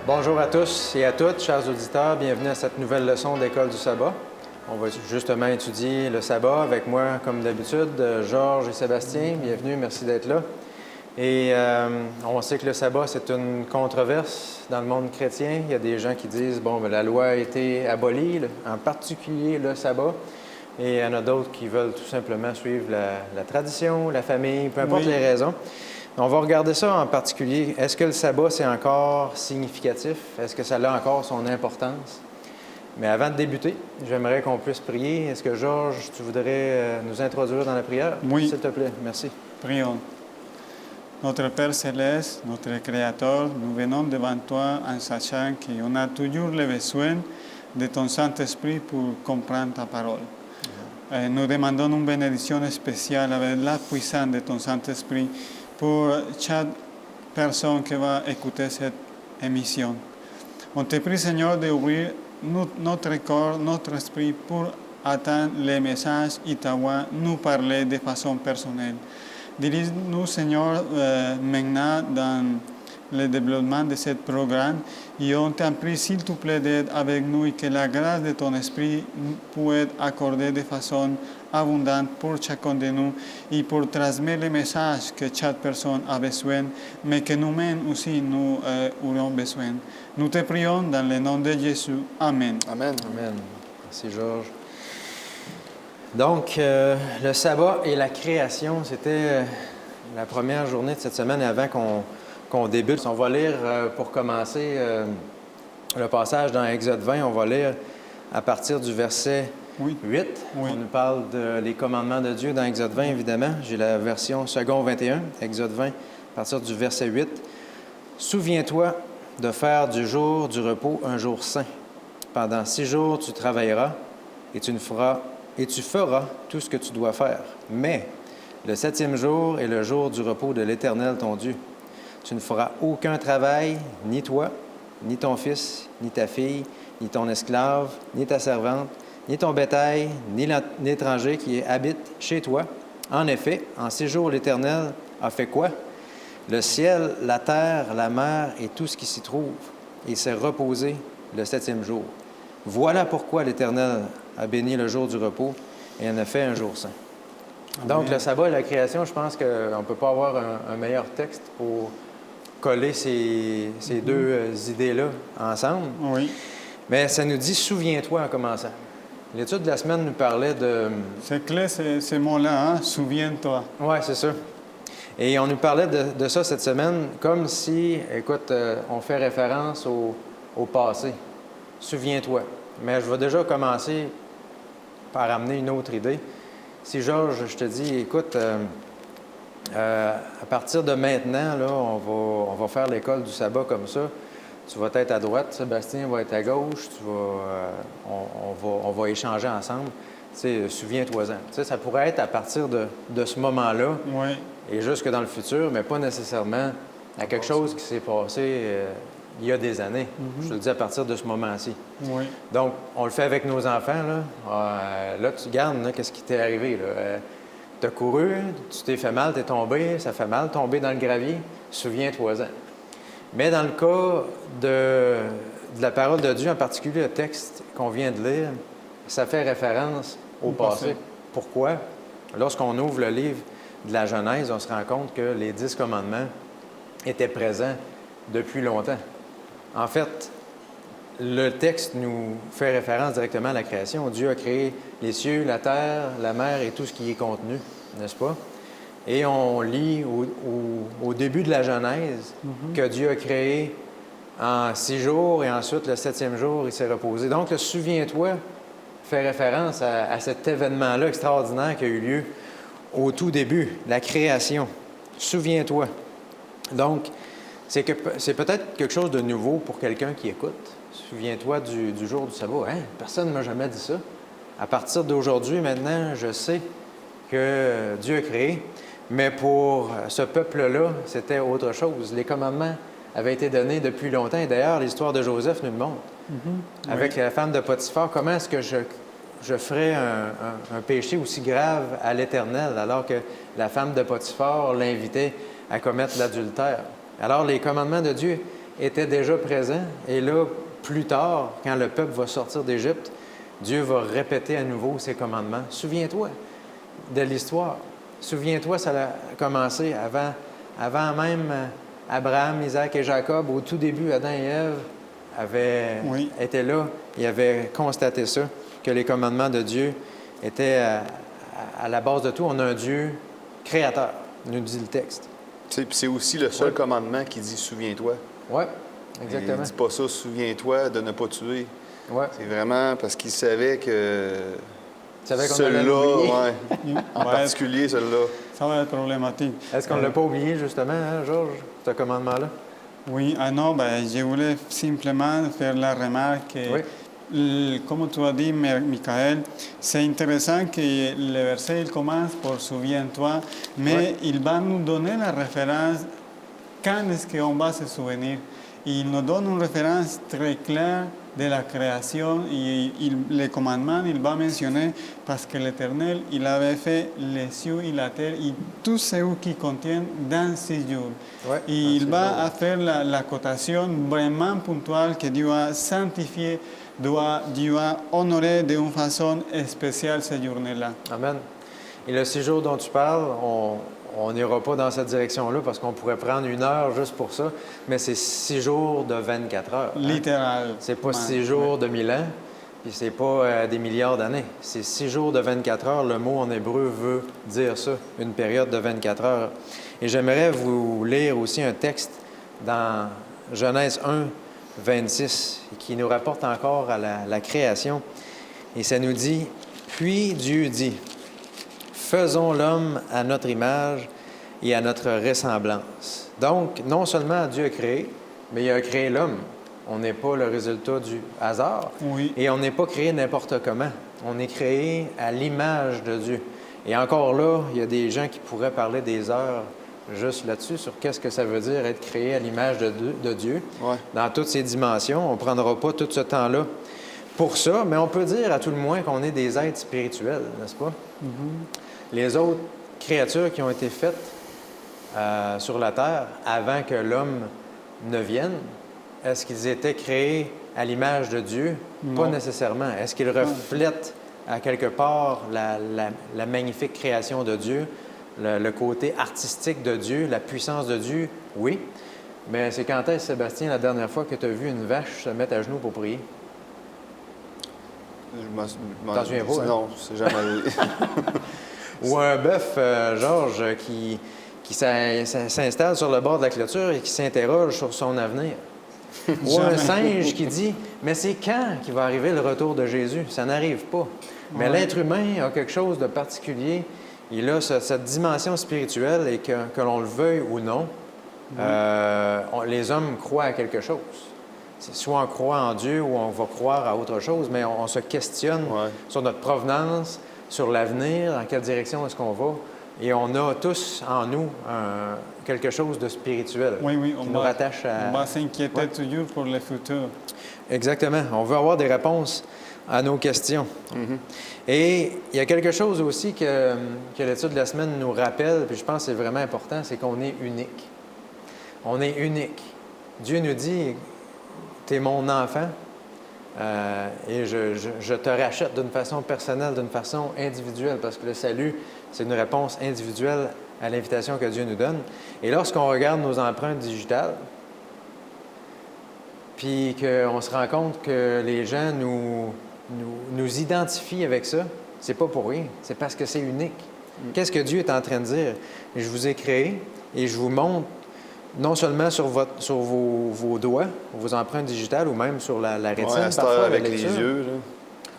Bonjour à tous et à toutes, chers auditeurs. Bienvenue à cette nouvelle leçon d'École du sabbat. On va justement étudier le sabbat avec moi, comme d'habitude, Georges et Sébastien. Bienvenue, merci d'être là. Et on sait que le sabbat, c'est une controverse dans le monde chrétien. Il y a des gens qui disent, la loi a été abolie, en particulier le sabbat. Et il y en a d'autres qui veulent tout simplement suivre la tradition, la famille, peu importe les raisons. On va regarder ça en particulier. Est-ce que le sabbat, c'est encore significatif? Est-ce que ça a encore son importance? Mais avant de débuter, j'aimerais qu'on puisse prier. Est-ce que, Georges, tu voudrais nous introduire dans la prière? Oui. S'il te plaît. Merci. Prions. Notre Père Céleste, notre Créateur, nous venons devant toi en sachant qu'on a toujours le besoin de ton Saint-Esprit pour comprendre ta parole. Nous demandons une bénédiction spéciale avec la puissance de ton Saint-Esprit pour chaque personne qui va écouter cette émission. On te prie, Seigneur, d'ouvrir notre corps, notre esprit pour attendre les messages et nous parler de façon personnelle. Dirige-nous, Seigneur, maintenant dans le développement de ce programme et on t'en prie, s'il te plaît, d'être avec nous et que la grâce de ton esprit puisse être accordée de façon abondante pour chacun de nous et pour transmettre les messages que chaque personne a besoin, mais que nous-mêmes aussi nous aurons besoin. Nous te prions dans le nom de Jésus. Amen. Amen. Amen. Merci, Georges. Donc, le sabbat et la création, c'était la première journée de cette semaine avant qu'on débute. On va lire, pour commencer, le passage dans Exode 20. On va lire à partir du verset 8. Oui. On nous parle des commandements de Dieu dans Exode 20, évidemment. J'ai la version second 21, Exode 20, à partir du verset 8. « Souviens-toi de faire du jour du repos un jour saint. Pendant 6 jours, tu travailleras et tu feras tout ce que tu dois faire. Mais le 7e jour est le jour du repos de l'Éternel, ton Dieu. Tu ne feras aucun travail, ni toi, ni ton fils, ni ta fille, ni ton esclave, ni ta servante, ni ton bétail, ni l'étranger qui habite chez toi. En effet, en 6 jours, l'Éternel a fait quoi? Le ciel, la terre, la mer et tout ce qui s'y trouve. Et il s'est reposé le 7e jour. Voilà pourquoi l'Éternel a béni le jour du repos et en a fait un jour saint. » Donc, le sabbat et la création, je pense qu'on ne peut pas avoir un meilleur texte pour coller ces deux idées-là ensemble. Oui. Mais ça nous dit « souviens-toi » en commençant. L'étude de la semaine nous parlait de... C'est clair, ces mots-là, hein? Souviens-toi. Oui, c'est ça. Et on nous parlait de ça cette semaine comme si, écoute, on fait référence au passé. Souviens-toi. Mais je vais déjà commencer par amener une autre idée. Si, Georges, je te dis, écoute, à partir de maintenant, là, on va faire l'école du sabbat comme ça. Tu vas être à droite, Sébastien va être à gauche, on va échanger ensemble. Tu sais, souviens-toi-en. Tu sais, ça pourrait être à partir de ce moment-là et jusque dans le futur, mais pas nécessairement à quelque chose qui s'est passé il y a des années. Je te le dis à partir de ce moment-ci. Oui. Donc, on le fait avec nos enfants. Là, tu regardes, là, qu'est-ce qui t'est arrivé. Tu as couru, tu t'es fait mal, tu es tombé, ça fait mal, tomber dans le gravier. Souviens-toi-en. Mais dans le cas de la parole de Dieu, en particulier le texte qu'on vient de lire, ça fait référence au passé. Pourquoi? Lorsqu'on ouvre le livre de la Genèse, on se rend compte que les 10 commandements étaient présents depuis longtemps. En fait, le texte nous fait référence directement à la création. Dieu a créé les cieux, la terre, la mer et tout ce qui y est contenu, n'est-ce pas? Et on lit au début de la Genèse que Dieu a créé en 6 jours et ensuite le 7e jour, il s'est reposé. Donc, le souviens-toi fait référence à cet événement-là extraordinaire qui a eu lieu au tout début, la création. Souviens-toi. Donc, c'est peut-être quelque chose de nouveau pour quelqu'un qui écoute. Souviens-toi du jour du sabbat. Hein? Personne ne m'a jamais dit ça. À partir d'aujourd'hui, maintenant, je sais que Dieu a créé. Mais pour ce peuple-là, c'était autre chose. Les commandements avaient été donnés depuis longtemps. Et d'ailleurs, l'histoire de Joseph nous le montre. Avec la femme de Potiphar, comment est-ce que je ferais un péché aussi grave à l'Éternel alors que la femme de Potiphar l'invitait à commettre l'adultère? Alors, les commandements de Dieu était déjà présent. Et là, plus tard, quand le peuple va sortir d'Égypte, Dieu va répéter à nouveau ses commandements. Souviens-toi de l'histoire. Souviens-toi, ça a commencé avant même Abraham, Isaac et Jacob. Au tout début, Adam et Ève étaient là. Ils avaient constaté ça, que les commandements de Dieu étaient à la base de tout. On a un Dieu créateur, nous dit le texte. C'est aussi le seul commandement qui dit « souviens-toi ». Oui, exactement. Il ne dit pas ça « souviens-toi de ne pas tuer ». Ouais. C'est vraiment parce qu'il savait que celui-là, en particulier celui-là. Ça va être problématique. Est-ce qu'on ne l'a pas oublié, justement, hein, Georges, ce commandement-là? Oui, non, je voulais simplement faire la remarque que, comme tu as dit, Michael, c'est intéressant que le verset il commence par souviens-toi, mais il va nous donner la référence quand est-ce qu'on va se souvenir. Il nous donne une référence très claire de la création et le commandement, il va mentionner parce que l'Éternel, il avait fait les cieux et la terre et tout ce qui contient dans 6 jours. Ouais, et il va faire la cotation vraiment ponctuelle que Dieu a sanctifié, Dieu a honoré d'une façon spéciale ces journées-là. Amen. Et le 6 jours dont tu parles, on n'ira pas dans cette direction-là parce qu'on pourrait prendre 1 heure juste pour ça, mais c'est 6 jours de 24 heures. Hein? Littéral. C'est pas 6 jours de 1000 ans, puis c'est pas des milliards d'années. C'est 6 jours de 24 heures. Le mot en hébreu veut dire ça, une période de 24 heures. Et j'aimerais vous lire aussi un texte dans Genèse 1, 26, qui nous rapporte encore à la création. Et ça nous dit, « Puis Dieu dit, faisons l'homme à notre image et à notre ressemblance. » Donc, non seulement Dieu a créé, mais il a créé l'homme. On n'est pas le résultat du hasard. Oui. Et on n'est pas créé n'importe comment. On est créé à l'image de Dieu. Et encore là, il y a des gens qui pourraient parler des heures juste là-dessus, sur qu'est-ce que ça veut dire être créé à l'image de Dieu, dans toutes ses dimensions. On ne prendra pas tout ce temps-là pour ça, mais on peut dire à tout le moins qu'on est des êtres spirituels, n'est-ce pas? Mm-hmm. Les autres créatures qui ont été faites sur la terre avant que l'homme ne vienne, est-ce qu'ils étaient créés à l'image de Dieu? Non. Pas nécessairement. Est-ce qu'ils reflètent à quelque part la magnifique création de Dieu, le côté artistique de Dieu, la puissance de Dieu? Oui. Mais c'est quand est-ce, Sébastien, la dernière fois que tu as vu une vache se mettre à genoux pour prier? T'en souviens pas, hein? Non, c'est jamais arrivé. Ou un bœuf, Georges, qui s'installe sur le bord de la clôture et qui s'interroge sur son avenir. Ou un singe qui dit « Mais c'est quand qu'il va arriver le retour de Jésus? » Ça n'arrive pas. Mais l'être humain a quelque chose de particulier. Il a cette dimension spirituelle et que l'on le veuille ou non, les hommes croient à quelque chose. Soit on croit en Dieu ou on va croire à autre chose, mais on se questionne sur notre provenance, sur l'avenir, dans quelle direction est-ce qu'on va. Et on a tous en nous quelque chose de spirituel qui nous rattache à... On va s'inquiéter toujours pour le futur. Exactement. On veut avoir des réponses à nos questions. Mm-hmm. Et il y a quelque chose aussi que l'étude de la semaine nous rappelle, puis je pense que c'est vraiment important, c'est qu'on est unique. On est unique. Dieu nous dit, « Tu es mon enfant et je te rachète d'une façon personnelle, d'une façon individuelle, parce que le salut, c'est une réponse individuelle à l'invitation que Dieu nous donne. » Et lorsqu'on regarde nos empreintes digitales, puis qu'on se rend compte que les gens nous identifient avec ça, c'est pas pour rien, c'est parce que c'est unique. Qu'est-ce que Dieu est en train de dire? Je vous ai créé et je vous montre non seulement sur vos doigts, vos empreintes digitales, ou même sur la rétine, parfois, avec les yeux. Là.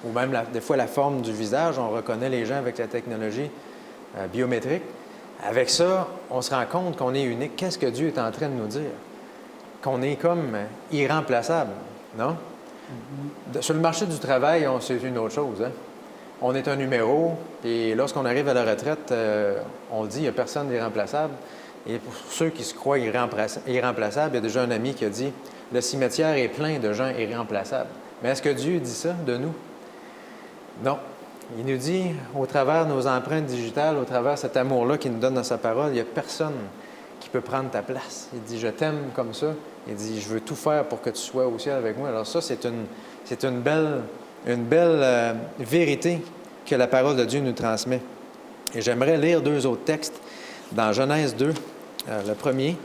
Ou même, des fois, la forme du visage. On reconnaît les gens avec la technologie biométrique. Avec ça, on se rend compte qu'on est unique. Qu'est-ce que Dieu est en train de nous dire? Qu'on est comme irremplaçable, non? Mm-hmm. Sur le marché du travail, c'est une autre chose. Hein? On est un numéro, et lorsqu'on arrive à la retraite, on dit qu'il n'y a personne d'irremplaçable. Et pour ceux qui se croient irremplaçables, il y a déjà un ami qui a dit « Le cimetière est plein de gens irremplaçables. » Mais est-ce que Dieu dit ça de nous? Non. Il nous dit, au travers de nos empreintes digitales, au travers de cet amour-là qu'il nous donne dans sa parole, il n'y a personne qui peut prendre ta place. Il dit, je t'aime comme ça. Il dit, je veux tout faire pour que tu sois au ciel avec moi. Alors ça, c'est une belle vérité que la parole de Dieu nous transmet. Et j'aimerais lire 2 autres textes dans Genèse 2. Le premier,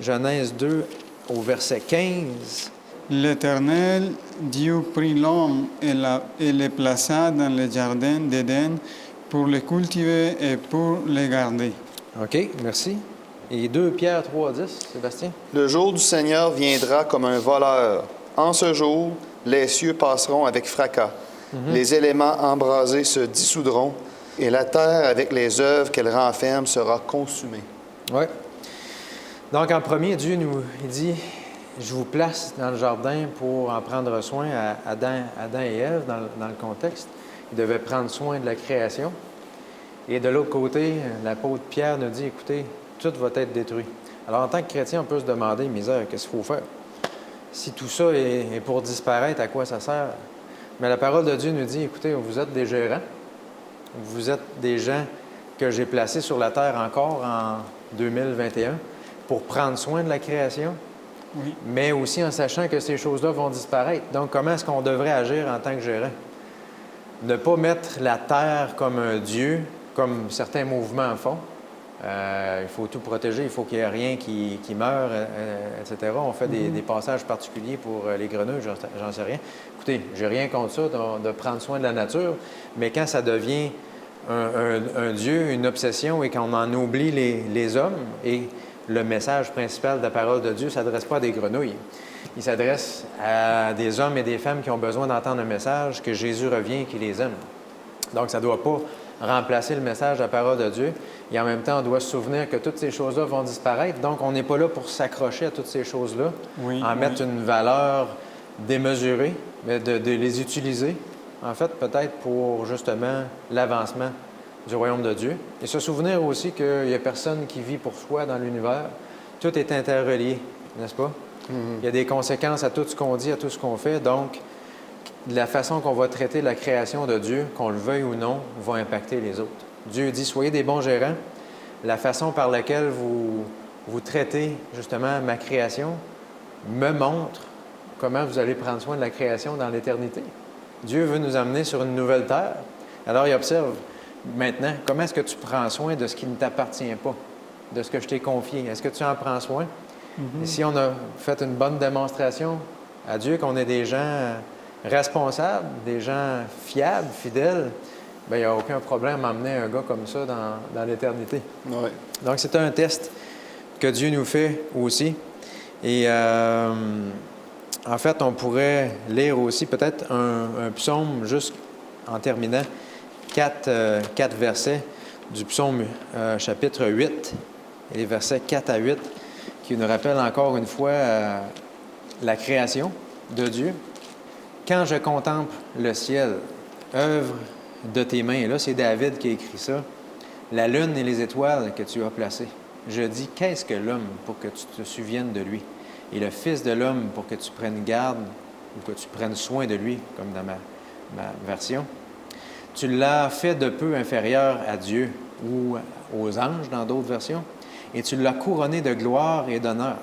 Genèse 2 au verset 15. L'Éternel, Dieu prit l'homme et le plaça dans le jardin d'Éden pour le cultiver et pour le garder. OK, merci. Et 2 Pierre 3,10, Sébastien? Le jour du Seigneur viendra comme un voleur. En ce jour, les cieux passeront avec fracas. Les éléments embrasés se dissoudront et la terre, avec les œuvres qu'elle renferme, sera consumée. Oui. Donc, en premier, Dieu il dit, je vous place dans le jardin pour en prendre soin à Adam et Ève, dans le contexte. Ils devaient prendre soin de la création. Et de l'autre côté, l'apôtre Pierre nous dit, écoutez, tout va être détruit. Alors, en tant que chrétien, on peut se demander, misère, qu'est-ce qu'il faut faire? Si tout ça est pour disparaître, à quoi ça sert? Mais la parole de Dieu nous dit, écoutez, vous êtes des gérants. Vous êtes des gens que j'ai placés sur la terre encore en 2021 pour prendre soin de la création, Oui. mais aussi en sachant que ces choses-là vont disparaître. Donc, comment est-ce qu'on devrait agir en tant que gérant? Ne pas mettre la terre comme un dieu, comme certains mouvements font. Il faut tout protéger, il faut qu'il n'y ait rien qui meure, etc. On fait des passages particuliers pour les grenouilles, j'en sais rien. Écoutez, j'ai rien contre ça, de prendre soin de la nature, mais quand ça devient un dieu, une obsession, et qu'on en oublie les hommes, et le message principal de la parole de Dieu ne s'adresse pas à des grenouilles. Il s'adresse à des hommes et des femmes qui ont besoin d'entendre un message, que Jésus revient et qu'il les aime. Donc, ça ne doit pas remplacer le message de la parole de Dieu. Et en même temps, on doit se souvenir que toutes ces choses-là vont disparaître. Donc, on n'est pas là pour s'accrocher à toutes ces choses-là, mettre une valeur démesurée, mais de les utiliser, en fait, peut-être pour justement l'avancement du royaume de Dieu. Et se souvenir aussi qu'il n'y a personne qui vit pour soi dans l'univers. Tout est interrelié, n'est-ce pas? Il y a des conséquences à tout ce qu'on dit, à tout ce qu'on fait. Donc, la façon qu'on va traiter la création de Dieu, qu'on le veuille ou non, va impacter les autres. Dieu dit, soyez des bons gérants. La façon par laquelle vous traitez justement ma création me montre comment vous allez prendre soin de la création dans l'éternité. Dieu veut nous amener sur une nouvelle terre. Alors, il observe maintenant, comment est-ce que tu prends soin de ce qui ne t'appartient pas, de ce que je t'ai confié? Est-ce que tu en prends soin? Et si on a fait une bonne démonstration à Dieu qu'on est des gens responsables, des gens fiables, fidèles, bien, il n'y a aucun problème à emmener un gars comme ça dans l'éternité. Ouais. Donc, c'est un test que Dieu nous fait aussi. Et en fait, on pourrait lire aussi peut-être un psaume, juste en terminant, 4 versets du psaume chapitre 8, et les versets 4 à 8, qui nous rappellent encore une fois la création de Dieu. « Quand je contemple le ciel, œuvre de tes mains », et là, c'est David qui a écrit ça, « la lune et les étoiles que tu as placées. Je dis, qu'est-ce que l'homme pour que tu te souviennes de lui? Et le Fils de l'homme pour que tu prennes garde ou que tu prennes soin de lui, comme dans ma version. Tu l'as fait de peu inférieur à Dieu ou aux anges dans d'autres versions, et tu l'as couronné de gloire et d'honneur.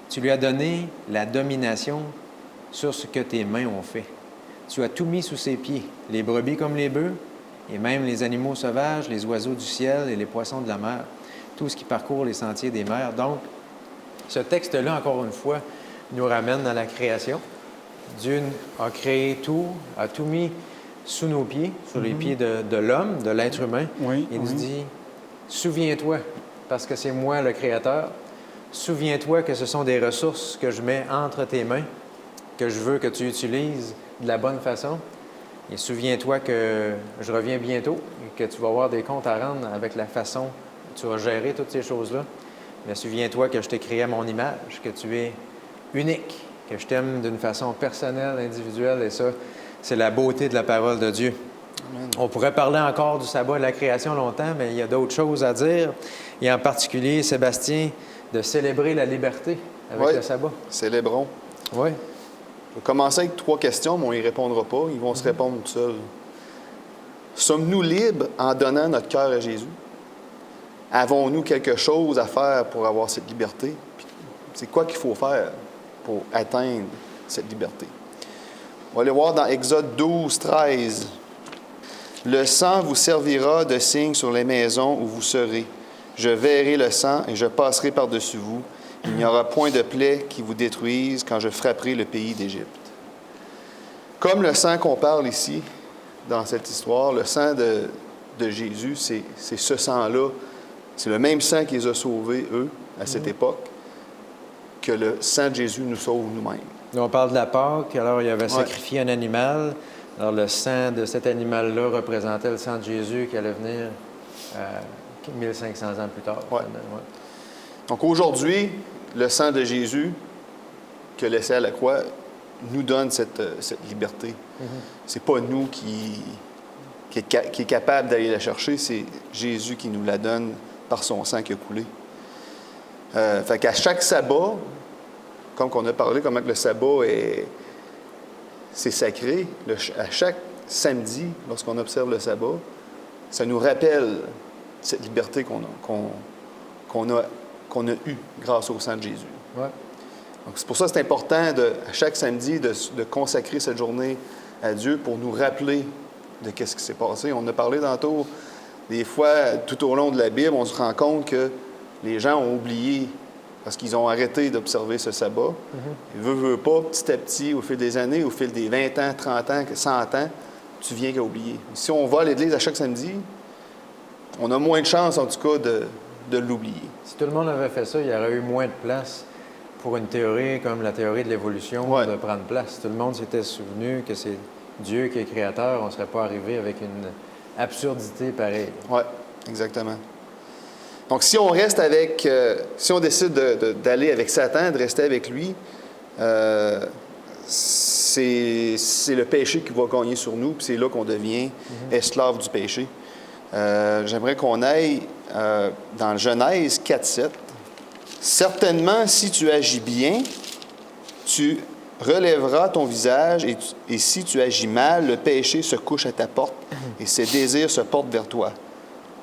Tu lui as donné la domination sur ce que tes mains ont fait. Tu as tout mis sous ses pieds, les brebis comme les bœufs, et même les animaux sauvages, les oiseaux du ciel et les poissons de la mer, tout ce qui parcourt les sentiers des mers. » Donc, ce texte-là, encore une fois, nous ramène dans la création. Dieu a créé tout, a tout mis sous nos pieds, sur les pieds de l'homme, de l'être humain. Il nous dit, souviens-toi, parce que c'est moi le Créateur, souviens-toi que ce sont des ressources que je mets entre tes mains, que je veux que tu utilises de la bonne façon. Et souviens-toi que je reviens bientôt et que tu vas avoir des comptes à rendre avec la façon dont tu vas gérer toutes ces choses-là. Mais souviens-toi que je t'ai créé à mon image, que tu es unique, que je t'aime d'une façon personnelle, individuelle, et ça, c'est la beauté de la parole de Dieu. Amen. On pourrait parler encore du sabbat et de la création longtemps, mais il y a d'autres choses à dire, et en particulier, Sébastien, de célébrer la liberté avec le sabbat. Célébrons. Oui. Je vais commencer avec 3 questions, mais on n'y répondra pas. Ils vont se répondre tout seuls. Sommes-nous libres en donnant notre cœur à Jésus? avons-nous quelque chose à faire pour avoir cette liberté? Puis, c'est quoi qu'il faut faire pour atteindre cette liberté? On va aller voir dans Exode 12, 13. « Le sang vous servira de signe sur les maisons où vous serez. Je verrai le sang et je passerai par-dessus vous. Il n'y aura point de plaie qui vous détruise quand je frapperai le pays d'Égypte. » Comme le sang qu'on parle ici, dans cette histoire, le sang de Jésus, c'est ce sang-là, c'est le même sang qui les a sauvés, eux, à cette époque, que le sang de Jésus nous sauve nous-mêmes. On parle de la Pâque, alors il avait sacrifié un animal. Alors le sang de cet animal-là représentait le sang de Jésus qui allait venir 1500 ans plus tard. Ouais. Donc aujourd'hui, le sang de Jésus qui a laissé à la croix nous donne cette liberté. C'est pas nous qui est capable d'aller la chercher, c'est Jésus qui nous la donne par son sang qui a coulé. Fait qu'à chaque sabbat, comme on a parlé, comment que le sabbat c'est sacré, à chaque samedi, lorsqu'on observe le sabbat, ça nous rappelle cette liberté qu'on a eue grâce au sang de Jésus. Ouais. Donc, c'est pour ça que c'est important, à chaque samedi, de consacrer cette journée à Dieu pour nous rappeler de ce qui s'est passé. On a parlé tantôt, des fois, tout au long de la Bible, on se rend compte que les gens ont oublié parce qu'ils ont arrêté d'observer ce sabbat. Et veut pas, petit à petit, au fil des années, au fil des 20 ans, 30 ans, 100 ans, tu viens qu'à oublier. Si on va à l'Église à chaque samedi, on a moins de chances, en tout cas, de l'oublier. Si tout le monde avait fait ça, il y aurait eu moins de place pour une théorie comme la théorie de l'évolution de prendre place. Si tout le monde s'était souvenu que c'est Dieu qui est créateur, on ne serait pas arrivé avec une absurdité pareille. Oui, exactement. Donc, si on reste si on décide d'aller avec Satan, de rester avec lui, c'est le péché qui va gagner sur nous, puis c'est là qu'on devient esclave du péché. J'aimerais qu'on aille dans Genèse 4:7. « Certainement, si tu agis bien, tu relèveras ton visage, et si tu agis mal, le péché se couche à ta porte, et ses désirs se portent vers toi.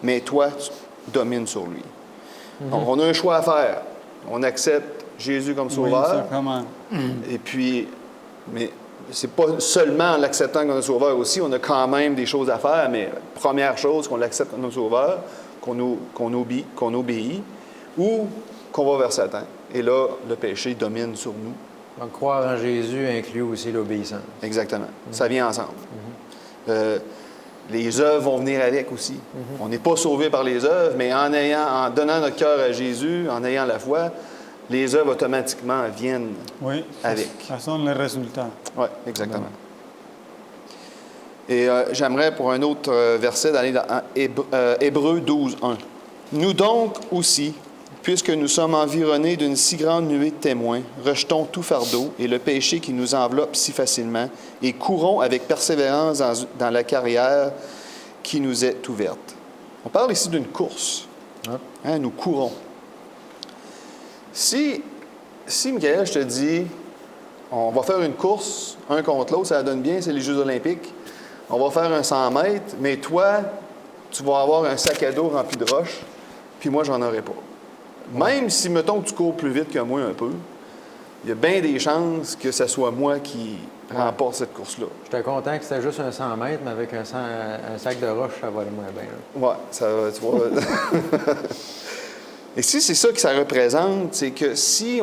Mais toi, tu domines sur lui. » Donc, on a un choix à faire. On accepte Jésus comme sauveur. Et puis, mais c'est pas seulement en l'acceptant comme sauveur aussi, on a quand même des choses à faire, mais première chose, qu'on l'accepte comme sauveur, qu'on obéit, ou qu'on va vers Satan. Et là, le péché domine sur nous. Donc, croire en Jésus inclut aussi l'obéissance. Exactement. Ça vient ensemble. Les œuvres vont venir avec aussi. On n'est pas sauvé par les œuvres, mais en donnant notre cœur à Jésus, en ayant la foi, les œuvres automatiquement viennent avec. Ça sont les résultats. Oui, exactement. Et j'aimerais, pour un autre verset, d'aller dans Hébreux 12:1. « Nous donc aussi, puisque nous sommes environnés d'une si grande nuée de témoins, rejetons tout fardeau et le péché qui nous enveloppe si facilement, et courons avec persévérance dans la carrière qui nous est ouverte. » On parle ici d'une course. Nous courons. Si, Michael, je te dis, on va faire une course, un contre l'autre, ça donne bien, c'est les Jeux olympiques. On va faire un 100 mètres, mais toi, tu vas avoir un sac à dos rempli de roches, puis moi, j'en aurai pas. Même si, mettons, que tu cours plus vite que moi un peu, il y a bien des chances que ce soit moi qui remporte cette course-là. J'étais content que c'était juste un 100 mètres, mais avec un sac de roches, ça va aller moins bien. Oui, ça va, tu vois. Et si c'est ça que ça représente, c'est que si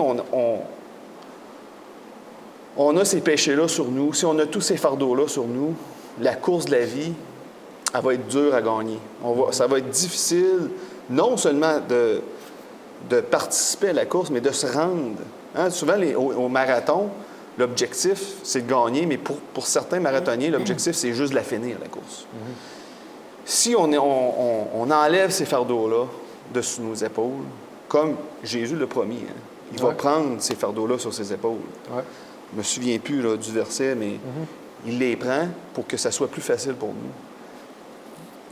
on a ces péchés-là sur nous, si on a tous ces fardeaux-là sur nous, la course de la vie, elle va être dure à gagner. Ça va être difficile, non seulement de participer à la course, mais de se rendre. Souvent, au marathon, l'objectif, c'est de gagner, mais pour certains marathoniens, l'objectif, c'est juste de la finir, la course. Si on enlève ces fardeaux-là de sous nos épaules, comme Jésus l'a promis, il va prendre ces fardeaux-là sur ses épaules. Je ne me souviens plus du verset, mais il les prend pour que ça soit plus facile pour nous.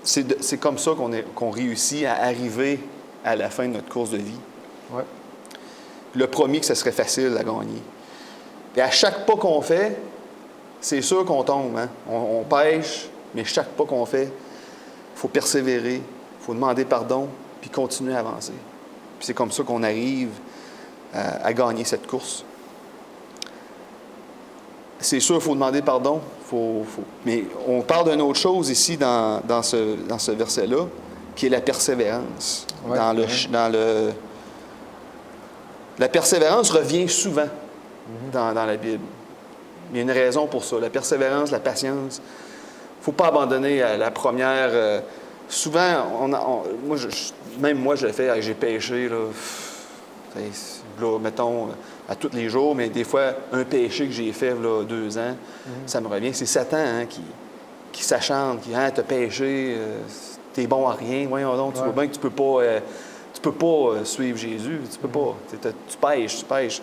C'est comme ça qu'on réussit à arriver à la fin de notre course de vie. Il a promis que ce serait facile à gagner. Et à chaque pas qu'on fait, c'est sûr qu'on tombe. On pêche, mais chaque pas qu'on fait, il faut persévérer, il faut demander pardon, puis continuer à avancer. Puis c'est comme ça qu'on arrive à gagner cette course. C'est sûr, il faut demander pardon. Mais on parle d'une autre chose ici dans ce verset-là, qui est la persévérance. Ouais, La persévérance revient souvent dans la Bible. Il y a une raison pour ça. La persévérance, la patience. Il ne faut pas abandonner à la première. Souvent, même moi, je le fais, j'ai péché, là, mettons, à tous les jours, mais des fois, un péché que j'ai fait, là, 2 ans, ça me revient. C'est Satan qui s'achante, qui dit « t'as péché, t'es bon à rien, voyons donc, tu vois bien que tu peux pas suivre Jésus, tu peux pas, tu pêches. »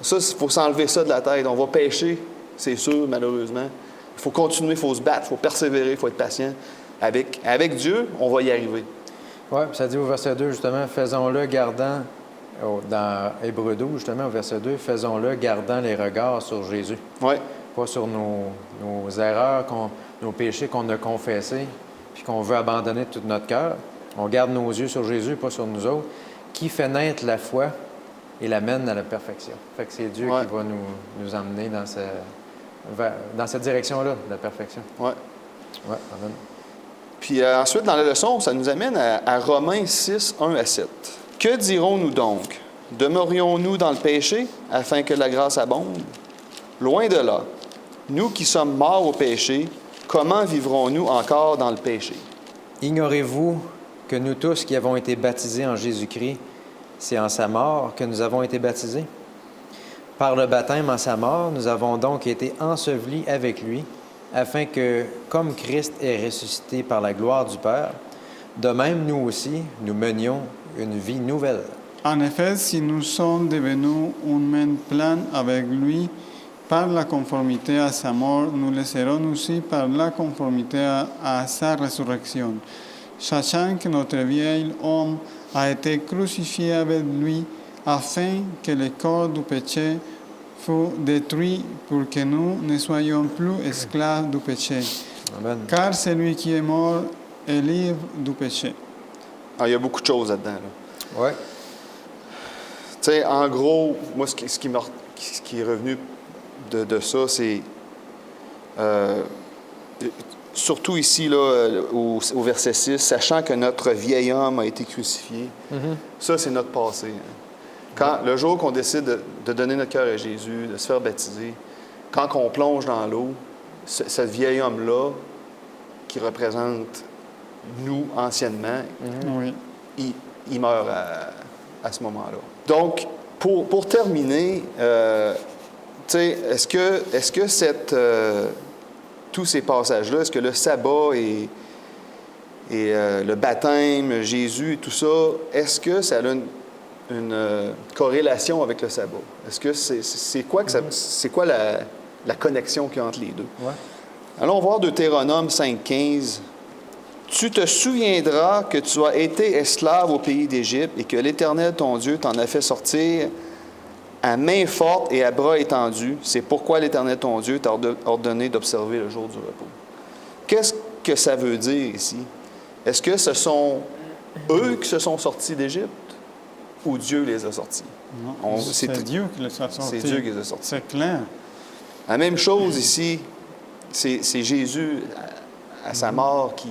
Ça, il faut s'enlever ça de la tête. On va pécher, c'est sûr, malheureusement. Il faut continuer, il faut se battre, il faut persévérer, il faut être patient. Avec Dieu, on va y arriver. Oui, ça dit au verset 2, justement, faisons-le gardant, dans Hébreux 12, justement, au verset 2, faisons-le gardant les regards sur Jésus. Oui. Pas sur nos erreurs, nos péchés qu'on a confessés, puis qu'on veut abandonner de tout notre cœur. On garde nos yeux sur Jésus, pas sur nous autres, qui fait naître la foi et l'amène à la perfection. Fait que c'est Dieu qui va nous emmener dans cette direction-là, de la perfection. Oui. Oui, amen. Puis ensuite, dans la leçon, ça nous amène à Romains 6, 1 à 7. Que dirons-nous donc? Demeurions-nous dans le péché afin que la grâce abonde? Loin de là. Nous qui sommes morts au péché, comment vivrons-nous encore dans le péché? Ignorez-vous que nous tous qui avons été baptisés en Jésus-Christ, c'est en sa mort que nous avons été baptisés? Par le baptême en sa mort, nous avons donc été ensevelis avec lui, afin que, comme Christ est ressuscité par la gloire du Père, de même nous aussi, nous menions une vie nouvelle. En effet, si nous sommes devenus un même plan avec lui par la conformité à sa mort, nous le serons aussi par la conformité à sa résurrection, sachant que notre vieil homme a été crucifié avec lui, afin que le corps du péché fût détruit pour que nous ne soyons plus esclaves du péché. Amen. Car celui qui est mort est libre du péché. Ah, il y a beaucoup de choses là-dedans. Oui. Tu sais, en gros, moi, ce qui est revenu de ça, c'est surtout ici, là, au verset 6, sachant que notre vieil homme a été crucifié. Ça, c'est notre passé. Quand, le jour qu'on décide de donner notre cœur à Jésus, de se faire baptiser, quand on plonge dans l'eau, ce vieil homme-là, qui représente nous anciennement, Oui. il meurt à ce moment-là. Donc, pour terminer, est-ce que tous ces passages-là, est-ce que le sabbat et le baptême, Jésus et tout ça, est-ce que ça a une corrélation avec le sabbat? Est-ce que c'est quoi la connexion qu'il y a entre les deux? Ouais. Allons voir Deutéronome 5,15. Tu te souviendras que tu as été esclave au pays d'Égypte et que l'Éternel, ton Dieu, t'en a fait sortir à main forte et à bras étendus. C'est pourquoi l'Éternel, ton Dieu, t'a ordonné d'observer le jour du repos. Qu'est-ce que ça veut dire ici? Est-ce que ce sont eux qui se sont sortis d'Égypte ou Dieu les a sortis? Non, c'est Dieu qui les a sortis. C'est Dieu qui les a sortis. C'est clair. La même chose ici, c'est Jésus à sa mort qui...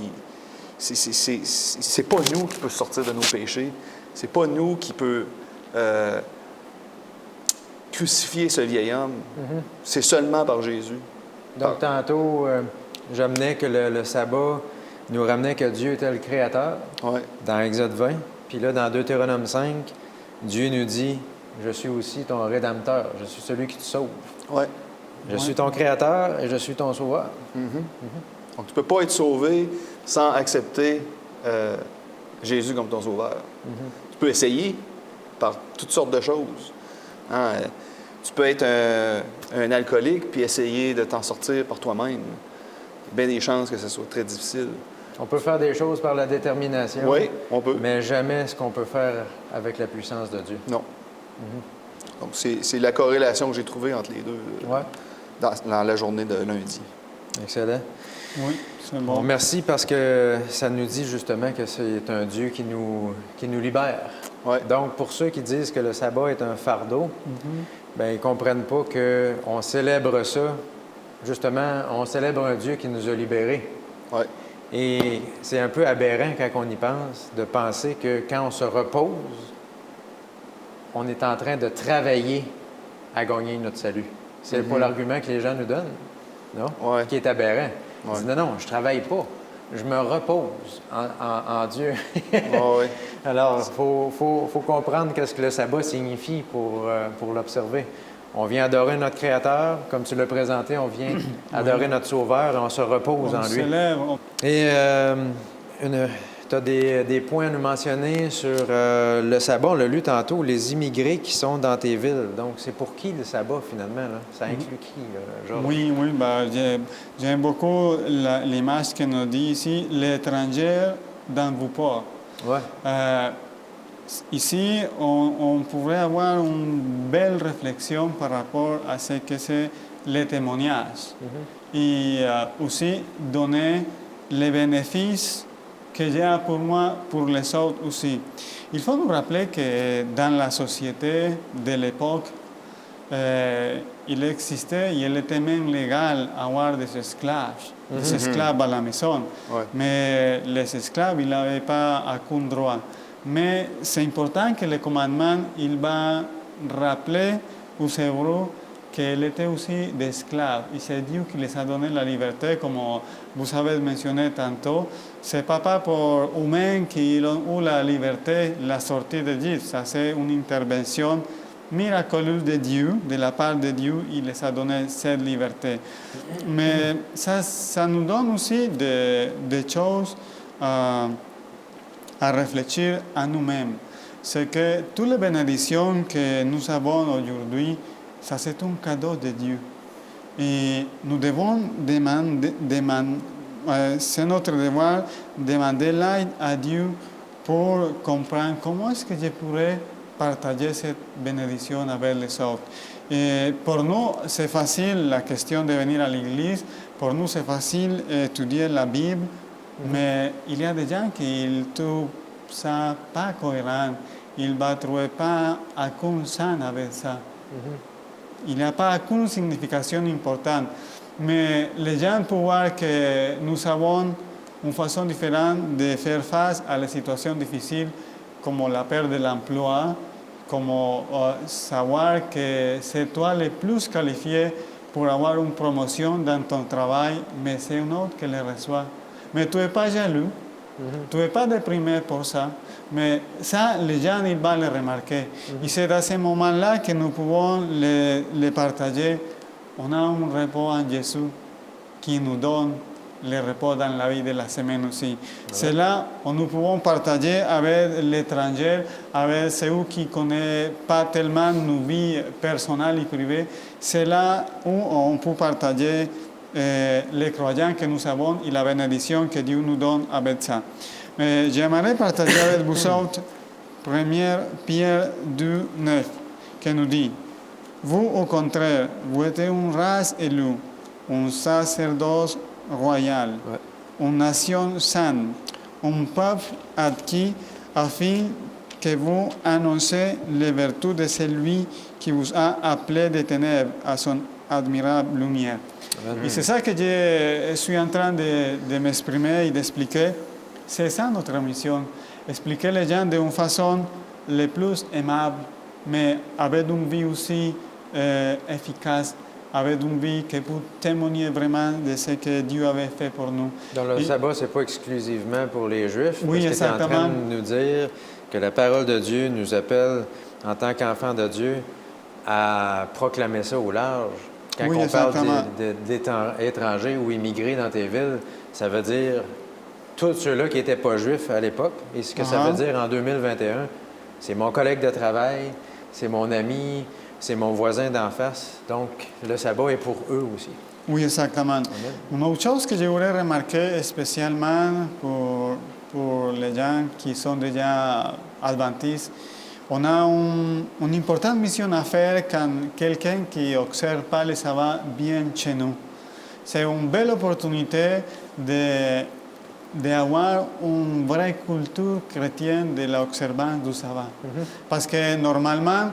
C'est pas nous qui peut sortir de nos péchés. C'est pas nous qui peut crucifier ce vieil homme. C'est seulement par Jésus. Donc, tantôt, j'amenais que le sabbat nous ramenait que Dieu était le Créateur, dans Exode 20. Puis là, dans Deutéronome 5, Dieu nous dit, « Je suis aussi ton Rédempteur, je suis celui qui te sauve. Ouais. Je suis ton Créateur et je suis ton Sauveur. Donc, tu ne peux pas être sauvé sans accepter Jésus comme ton Sauveur. Tu peux essayer par toutes sortes de choses. Hein? Tu peux être un alcoolique puis essayer de t'en sortir par toi-même. Il y a bien des chances que ce soit très difficile. On peut faire des choses par la détermination. Oui, on peut. Mais jamais ce qu'on peut faire avec la puissance de Dieu. Non. Donc, c'est la corrélation que j'ai trouvée entre les deux dans la journée de lundi. Excellent. Oui, c'est Bon, bon. merci parce que ça nous dit justement que c'est un Dieu qui nous libère. Ouais. Donc, pour ceux qui disent que le sabbat est un fardeau, ben, ils ne comprennent pas qu'on célèbre ça. Justement, on célèbre un Dieu qui nous a libérés. Ouais. Et c'est un peu aberrant quand on y pense, de penser que quand on se repose, on est en train de travailler à gagner notre salut. C'est pas l'argument que les gens nous donnent, non? Ouais. Qui est aberrant. Ils Ouais. disent, non, je travaille pas. Je me repose en Dieu. Ouais. Alors, il faut comprendre qu'est-ce que le sabbat signifie pour l'observer. On vient adorer notre Créateur, comme tu l'as présenté, on vient adorer notre Sauveur et on se repose On en lui. célèbre. Et tu as des points à nous mentionner sur le sabbat. On l'a lu tantôt, les immigrés qui sont dans tes villes. Donc, c'est pour qui le sabbat, finalement? Là? Ça inclut qui, Georges? Oui, oui, bah, j'aime beaucoup l'image que nous dit ici, l'étranger dans vos ports. Ouais. Ici, on pourrait avoir une belle réflexion par rapport à ce que c'est le témoignage. Et aussi donner les bénéfices que j'ai pour moi, pour les autres aussi. Il faut nous rappeler que dans la société de l'époque, il existait, il était même légal d'avoir des esclaves à la maison. Ouais. Mais les esclaves, ils n'avaient pas aucun droit. Mais c'est important que le commandement, il va rappeler aux Hébreux qu'il était aussi des esclaves. Et c'est Dieu qui les a donné la liberté, comme vous avez mentionné tantôt. C'est pas pour humains qui ont eu la liberté, la sortie d'Égypte. Ça, c'est une intervention miraculeuse de Dieu, de la part de Dieu, il les a donné cette liberté. Mais ça nous donne aussi des choses à réfléchir à nous-mêmes. C'est que toutes les bénédictions que nous avons aujourd'hui, ça c'est un cadeau de Dieu. Et nous devons c'est notre devoir demander l'aide à Dieu pour comprendre comment est-ce que je pourrais partager cette bénédiction avec les autres. Et pour nous, c'est facile la question de venir à l'église. Pour nous, c'est facile d'étudier la Bible. Mais il y a des gens qui ne trouvent ça pas cohérent. Ils ne vont trouver pas aucun sens avec ça. Il n'y a pas aucune signification importante. Mais les gens peuvent voir que nous avons une façon différente de faire face à les situations difficiles, comme la perte de l'emploi, comme savoir que c'est toi le plus qualifié pour avoir une promotion dans ton travail, mais c'est un autre qui le reçoit. Mais tu n'es pas jaloux, tu n'es pas déprimé pour ça, mais ça, les gens ils vont le remarquer. Et c'est à ce moment-là que nous pouvons le partager. On a un repos en Jésus qui nous donne le repos dans la vie de la semaine aussi. C'est là où nous pouvons partager avec l'étranger, avec ceux qui ne connaissent pas tellement nos vies personnelles et privées. C'est là où on peut partager les croyants que nous avons et la bénédiction que Dieu nous donne avec ça. Mais j'aimerais partager avec vous autres 1 Pierre 2, 9, qui nous dit: vous, au contraire, vous êtes une race élue, un sacerdoce royal, une nation sainte, un peuple acquis, afin que vous annoncez les vertus de celui qui vous a appelé des ténèbres à son admirable lumière. Et c'est ça que je suis en train de m'exprimer et d'expliquer. C'est ça notre mission. Expliquer les gens d'une façon la plus aimable, mais avec une vie aussi efficace, avec une vie qui peut témoigner vraiment de ce que Dieu avait fait pour nous. Donc le sabbat, ce n'est pas exclusivement pour les Juifs. Oui, parce que tu es en exactement. train de nous dire que la parole de Dieu nous appelle, en tant qu'enfants de Dieu, à proclamer ça au large. Quand Oui, on parle exactement. d'étrangers ou immigrés dans tes villes, ça veut dire tous ceux-là qui n'étaient pas juifs à l'époque. Et ce que ça veut dire en 2021, c'est mon collègue de travail, c'est mon ami, c'est mon voisin d'en face. Donc, le sabbat est pour eux aussi. Oui, exactement. Amen. Une autre chose que je voudrais remarquer spécialement pour les gens qui sont déjà adventistes, on a une importante mission à faire quand quelqu'un qui n'observe pas le sabbat vient chez nous. c'est une belle opportunité d'avoir une vraie culture chrétienne de l'observance du sabbat. Parce que normalement,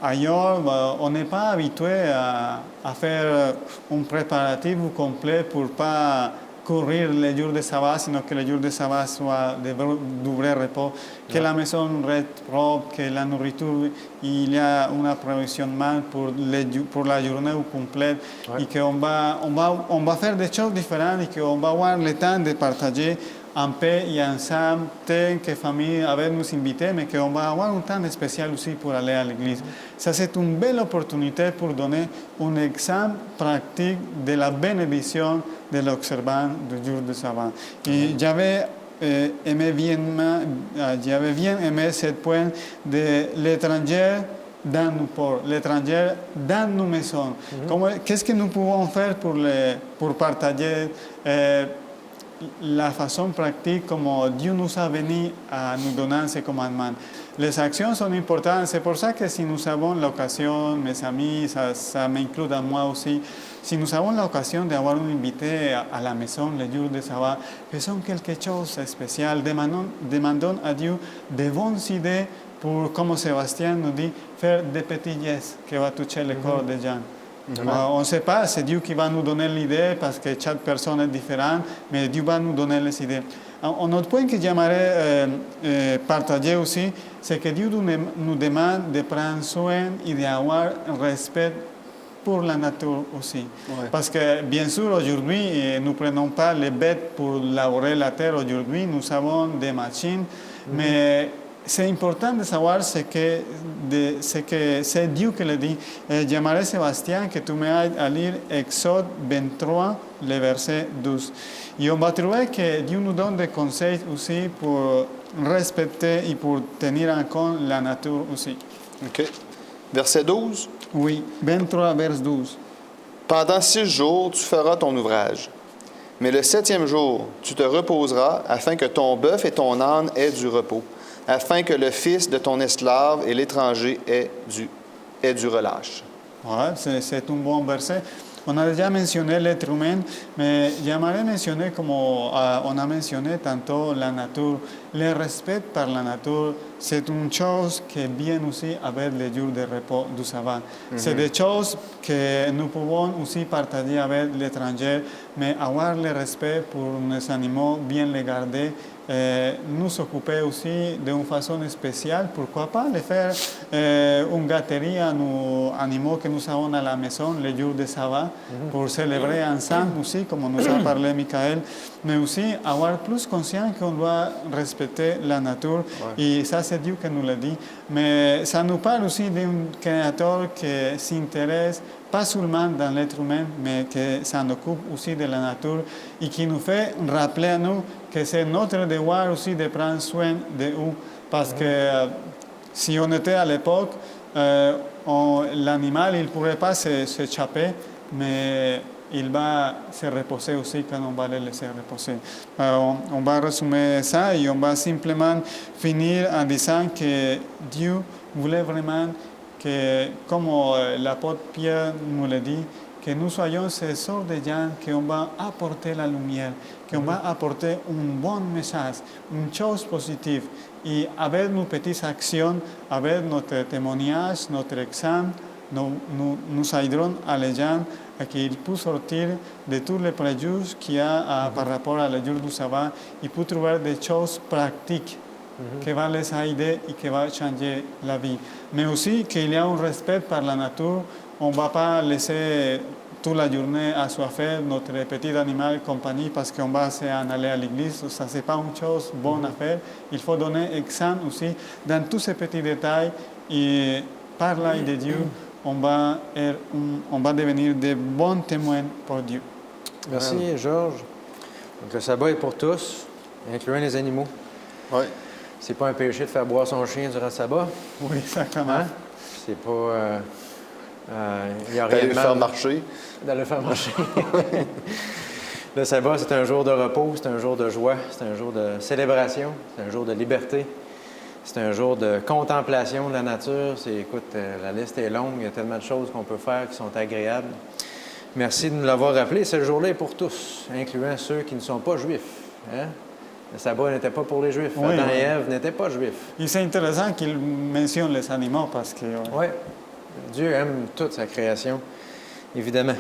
ailleurs, on n'est pas habitué à faire un préparatif complet pour ne pas courir les jours de sabbat, sinon que les jours de sabbat soient du vrai repos, que la maison reste propre, que la nourriture, il y a un approvisionnement pour la journée complète et qu'on va faire des choses différentes et qu'on va avoir le temps de partager en paix et ensemble, tel que famille avec nos invités, mais qu'on va avoir un temps spécial aussi pour aller à l'église. Ça, c'est une belle opportunité pour donner un exemple pratique de la bénédiction de l'observance du jour de sabbat. Et j'avais bien aimé ce point de l'étranger dans nos ports, l'étranger dans nos maisons. Qu'est-ce que nous pouvons faire pour partager la façon pratique comme Dieu nous a venu à nous donner ces commandements. Les actions sont importantes, c'est pour ça que si nous avons l'occasion, mes amis, ça m'inclut à moi aussi, si nous avons l'occasion d'avoir un invité à la maison le jour de sabbat, faisons quelque chose de spécial, demandons à Dieu de bonnes idées pour, comme Sébastien nous dit, faire des petits gestes qui vont toucher le corps des gens. On ne sait pas, c'est Dieu qui va nous donner l'idée parce que chaque personne est différente, mais Dieu va nous donner les idées. Un autre point que j'aimerais partager aussi, c'est que Dieu nous demande de prendre soin et d'avoir respect pour la nature aussi. Ouais. Parce que bien sûr, aujourd'hui, nous ne prenons pas les bêtes pour labourer la terre. Aujourd'hui, nous avons des machines, mais c'est important de savoir ce que c'est Dieu qui le dit. J'aimerais, Sébastien, que tu m'aides à lire Exode 23, le verset 12. Et on va trouver que Dieu nous donne des conseils aussi pour respecter et pour tenir en compte la nature aussi. OK. Verset 12? Oui, 23, verset 12. Pendant 6 jours, tu feras ton ouvrage. Mais le 7e jour, tu te reposeras afin que ton bœuf et ton âne aient du repos, afin que le fils de ton esclave et l'étranger ait du relâche. Ouais, c'est un bon verset. On a déjà mentionné l'être humain, mais j'aimerais mentionner, comme on a mentionné tantôt, la nature. Le respect par la nature, c'est une chose qui vient aussi avec les jours de repos du sabbat. C'est des choses que nous pouvons aussi partager avec l'étranger, mais avoir le respect pour nos animaux, bien les garder, nous occuper aussi d'une façon spéciale. Pourquoi pas les faire une gâterie à nos animaux que nous avons à la maison les jours de sabbat pour célébrer ensemble aussi, comme on nous a parlé Michael, mais aussi avoir plus conscience qu'on doit respecter la nature. Ouais. Et ça, c'est Dieu qui nous l'a dit. Mais ça nous parle aussi d'un créateur qui s'intéresse pas seulement dans l'être humain, mais qui s'en occupe aussi de la nature et qui nous fait rappeler à nous que c'est notre devoir aussi de prendre soin d'eux. Parce que si on était à l'époque, l'animal, il ne pourrait pas s'échapper, mais il va se reposer aussi quand on va le laisser reposer. On va résumer ça et on va simplement finir en disant que Dieu voulait vraiment que, comme l'apôtre Pierre nous le dit, que nous soyons ces sortes de gens qu'on va apporter la lumière, qu'on va apporter un bon message, une chose positive. Et avec nos petites actions, avec notre témoignage, notre exemple, nous aiderons à les gens à qu'ils puissent sortir de tous les préjugés qu'il y a par rapport à la jour du sabbat et pour trouver des choses pratiques qui vont les aider et qui vont changer la vie. Mais aussi qu'il y a un respect par la nature. On ne va pas laisser toute la journée assoiffé notre petit animal compagnie parce qu'on va s'en aller à l'église. Ça, ce n'est pas une chose bonne à faire. Il faut donner exemple aussi dans tous ces petits détails et par l'aide de Dieu, on va devenir de bons témoins pour Dieu. Merci, Georges. Donc, le sabbat est pour tous, incluant les animaux. Oui. C'est pas un péché de faire boire son chien durant le sabbat. Oui, exactement. Hein? C'est pas... il y a rien D'aller de le mal faire marcher. D'aller le faire marcher. Le sabbat, c'est un jour de repos, c'est un jour de joie, c'est un jour de célébration, c'est un jour de liberté. C'est un jour de contemplation de la nature. Écoute, la liste est longue, il y a tellement de choses qu'on peut faire qui sont agréables. Merci de nous l'avoir rappelé. Ce jour-là est pour tous, incluant ceux qui ne sont pas juifs. Hein? Le sabbat n'était pas pour les juifs. Oui, Adam oui. et Ève n'étaient pas juifs. Et c'est intéressant qu'il mentionne les animaux parce que... Oui. Dieu aime toute sa création, évidemment.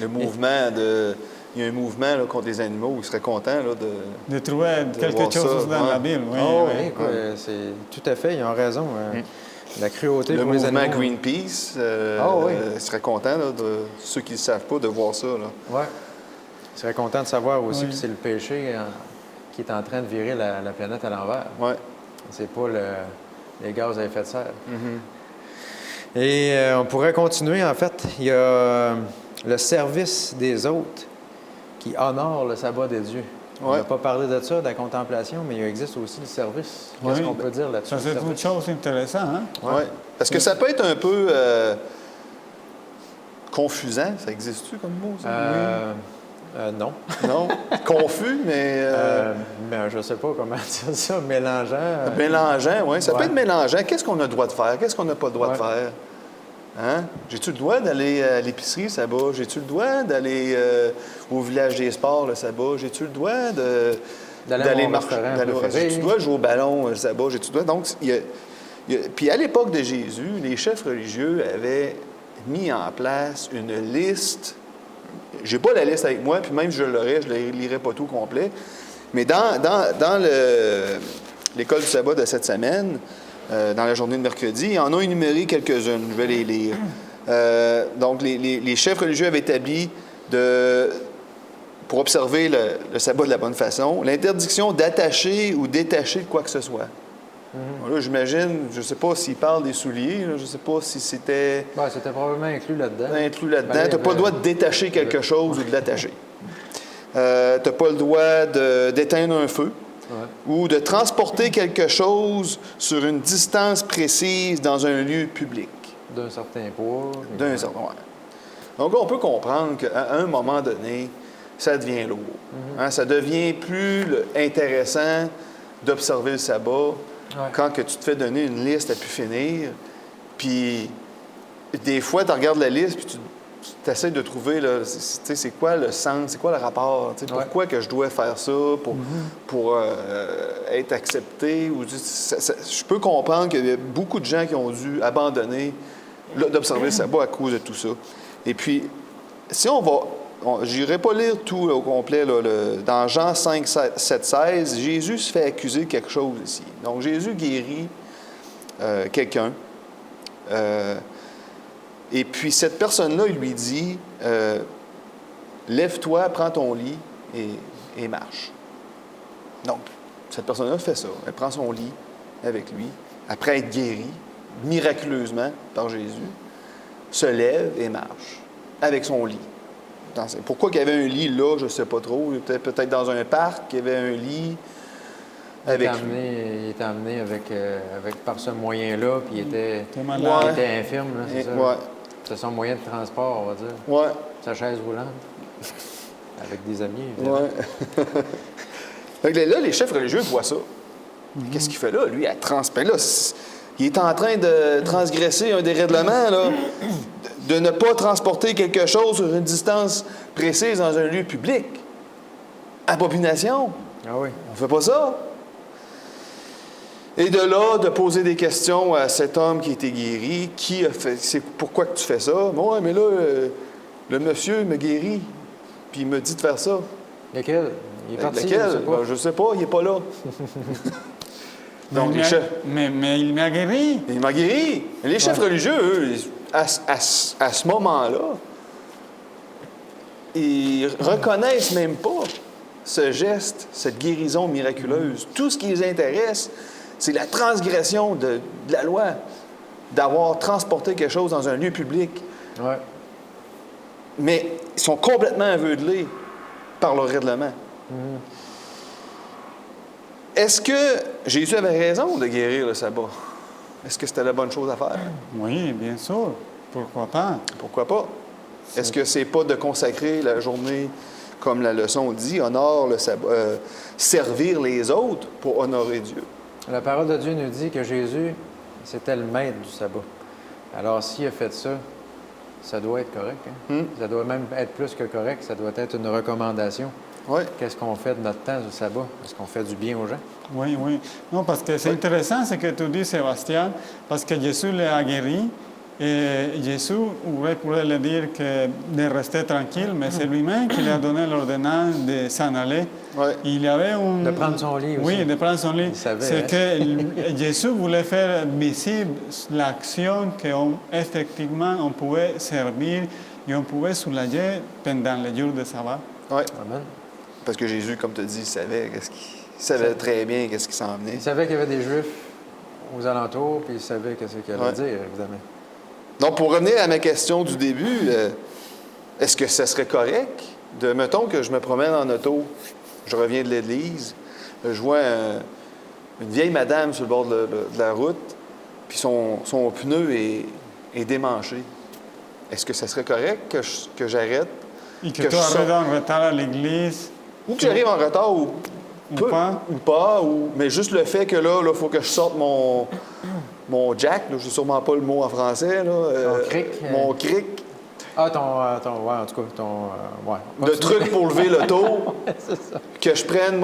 Le mouvement de... Il y a un mouvement là, contre les animaux. Il serait content là, De trouver quelque voir chose ça, dans ouais. la Bible, oui. Oh, oui. oui, quoi, c'est tout à fait, ils ont raison. La cruauté Le pour les mouvement animaux. Greenpeace Oui. serait content, là, de ceux qui ne le savent pas, de voir ça. Là. Oui. Je serais content de savoir aussi Oui. que c'est le péché qui est en train de virer la planète à l'envers. Ouais. C'est pas les gaz à effet de serre. Et on pourrait continuer, en fait. Il y a le service des autres qui honore le sabbat des dieux. On Ouais. n'a pas parlé de ça, de la contemplation, mais il existe aussi le service. Qu'est-ce Oui. qu'on peut dire là-dessus? Ça, c'est le une service? chose intéressante. Hein? Ouais. Parce que ça peut être un peu confusant. Ça existe-tu comme mot, ça? Non. Non? Confus, mais... Mais je ne sais pas comment dire ça, mélangeant. Mélangeant, oui. Ça peut Ouais. être mélangeant. Qu'est-ce qu'on a le droit de faire? Qu'est-ce qu'on n'a pas le droit de Ouais. faire? Hein? J'ai-tu le droit d'aller à l'épicerie le sabbat? J'ai-tu le droit d'aller au village des sports le sabbat? J'ai-tu le droit D'aller à mon restaurant préféré. J'ai-tu le droit de jouer au ballon le sabbat? J'ai-tu le droit? Donc, puis à l'époque de Jésus, les chefs religieux avaient mis en place une liste. J'ai pas la liste avec moi, puis même si je l'aurais, je ne lirais pas tout complet. Mais dans l'école du sabbat de cette semaine, dans la journée de mercredi, ils en ont énuméré quelques-unes. Je vais les lire. Donc, les chefs religieux avaient établi, pour observer le sabbat de la bonne façon, l'interdiction d'attacher ou détacher de quoi que ce soit. Bon, là, j'imagine, je ne sais pas s'ils parlent des souliers, là, je ne sais pas si c'était Ben, c'était probablement inclus là-dedans. inclus là-dedans. Ben, Tu n'as pas le droit de détacher quelque chose ou de l'attacher. Tu n'as pas le droit d'éteindre un feu. Ouais. Ou de transporter quelque chose sur une distance précise dans un lieu public. D'un certain poids. D'un certain. Ouais. Donc, on peut comprendre qu'à un moment donné, ça devient lourd. Hein, ça devient plus intéressant d'observer le sabbat quand que tu te fais donner une liste à pu finir. Puis, des fois, tu regardes la liste puis tu essaies de trouver, c'est quoi le sens, c'est quoi le rapport, pourquoi que je dois faire ça pour être accepté. Je peux comprendre qu'il y a beaucoup de gens qui ont dû abandonner d'observer le sabbat à cause de tout ça. Et puis, si on va... Je n'irai pas lire tout au complet. Là, dans Jean 5, 7, 16, Jésus se fait accuser de quelque chose ici. Donc, Jésus guérit quelqu'un. Et puis, cette personne-là, il lui dit, lève-toi, prends ton lit et marche. Donc, cette personne-là fait ça. Elle prend son lit avec lui, après être guérie, miraculeusement par Jésus, se lève et marche avec son lit. Pourquoi il y avait un lit là, je ne sais pas trop. Peut-être dans un parc, il y avait un lit avec Il était emmené par ce moyen-là, puis il était infirme, là, c'est ça? Ouais. C'est son moyen de transport, on va dire. Ouais. Sa chaise roulante. Avec des amis, évidemment. Ouais. Donc là, les chefs religieux voient ça. Qu'est-ce qu'il fait là? Lui, il est en train de transgresser un des règlements, là, de ne pas transporter quelque chose sur une distance précise dans un lieu public. Abomination. Ah oui. On ne fait pas ça. Et de là, de poser des questions à cet homme qui a été guéri, qui a fait, c'est pourquoi que tu fais ça? Bon, mais là, le monsieur me guérit, puis il me dit de faire ça. Lequel? Il est parti, Lequel? je sais pas. Ben, je sais pas, il n'est pas là. Donc, les chefs. Mais il m'a guéri. Il m'a guéri. Les chefs religieux, eux, à ce moment-là, ils reconnaissent même pas ce geste, cette guérison miraculeuse. Tout ce qui les intéresse, c'est la transgression de la loi, d'avoir transporté quelque chose dans un lieu public. Ouais. Mais ils sont complètement aveuglés par leur règlement. Est-ce que Jésus avait raison de guérir le sabbat? Est-ce que c'était la bonne chose à faire? Oui, bien sûr. Pourquoi pas? Pourquoi pas? Est-ce que c'est pas de consacrer la journée, comme la leçon dit, honore le sabbat, servir les autres pour honorer Dieu? La parole de Dieu nous dit que Jésus, c'était le maître du sabbat. Alors, s'il a fait ça, ça doit être correct. Hein? Ça doit même être plus que correct. Ça doit être une recommandation. Oui. Qu'est-ce qu'on fait de notre temps du sabbat? Est-ce qu'on fait du bien aux gens? Oui, oui. Non, parce que c'est intéressant ce que tu dis, Sébastien, parce que Jésus les a guéris et Jésus pourrait le dire que de rester tranquille, mais c'est lui-même qui lui a donné l'ordonnance de s'en aller. Oui. Il y avait De prendre son lit aussi. Oui, de prendre son lit. Il savait, C'est hein? que Jésus voulait faire visible l'action qu'effectivement on pouvait servir et on pouvait soulager pendant les jours de sabbat. Oui. Amen. Parce que Jésus, comme tu dis, il savait très bien qu'est-ce qui s'en venait. Il savait qu'il y avait des Juifs aux alentours, puis il savait qu'est-ce qu'il allait dire, évidemment. Donc, pour revenir à ma question du début, est-ce que ce serait correct mettons que je me promène en auto, je reviens de l'église, je vois une vieille madame sur le bord de la route, puis son pneu est démanché. Est-ce que ça serait correct que j'arrête? Et que tu arrives en retard à l'église. Ou que j'arrive en retard ou pas, mais juste le fait que là, il faut que je sorte mon jack, je ne sais sûrement pas le mot en français. Ton cric. Mon cric. Ah, ouais, en tout cas, ouais. De trucs pour lever l'auto. C'est ça. Que je prenne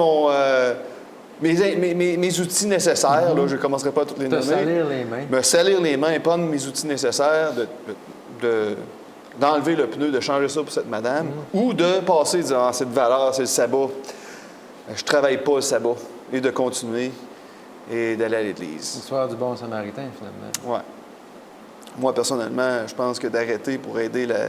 mes outils nécessaires. Là, je ne commencerai pas à toutes les nommer. salir les mains. Me salir les mains et prendre mes outils nécessaires, d'enlever le pneu, de changer ça pour cette madame, ou de passer, de dire, ah, c'est de valeur, c'est le sabbat. Je travaille pas le sabbat. Et de continuer et d'aller à l'église. L'histoire du bon samaritain, finalement. Ouais. Moi, personnellement, je pense que d'arrêter pour aider la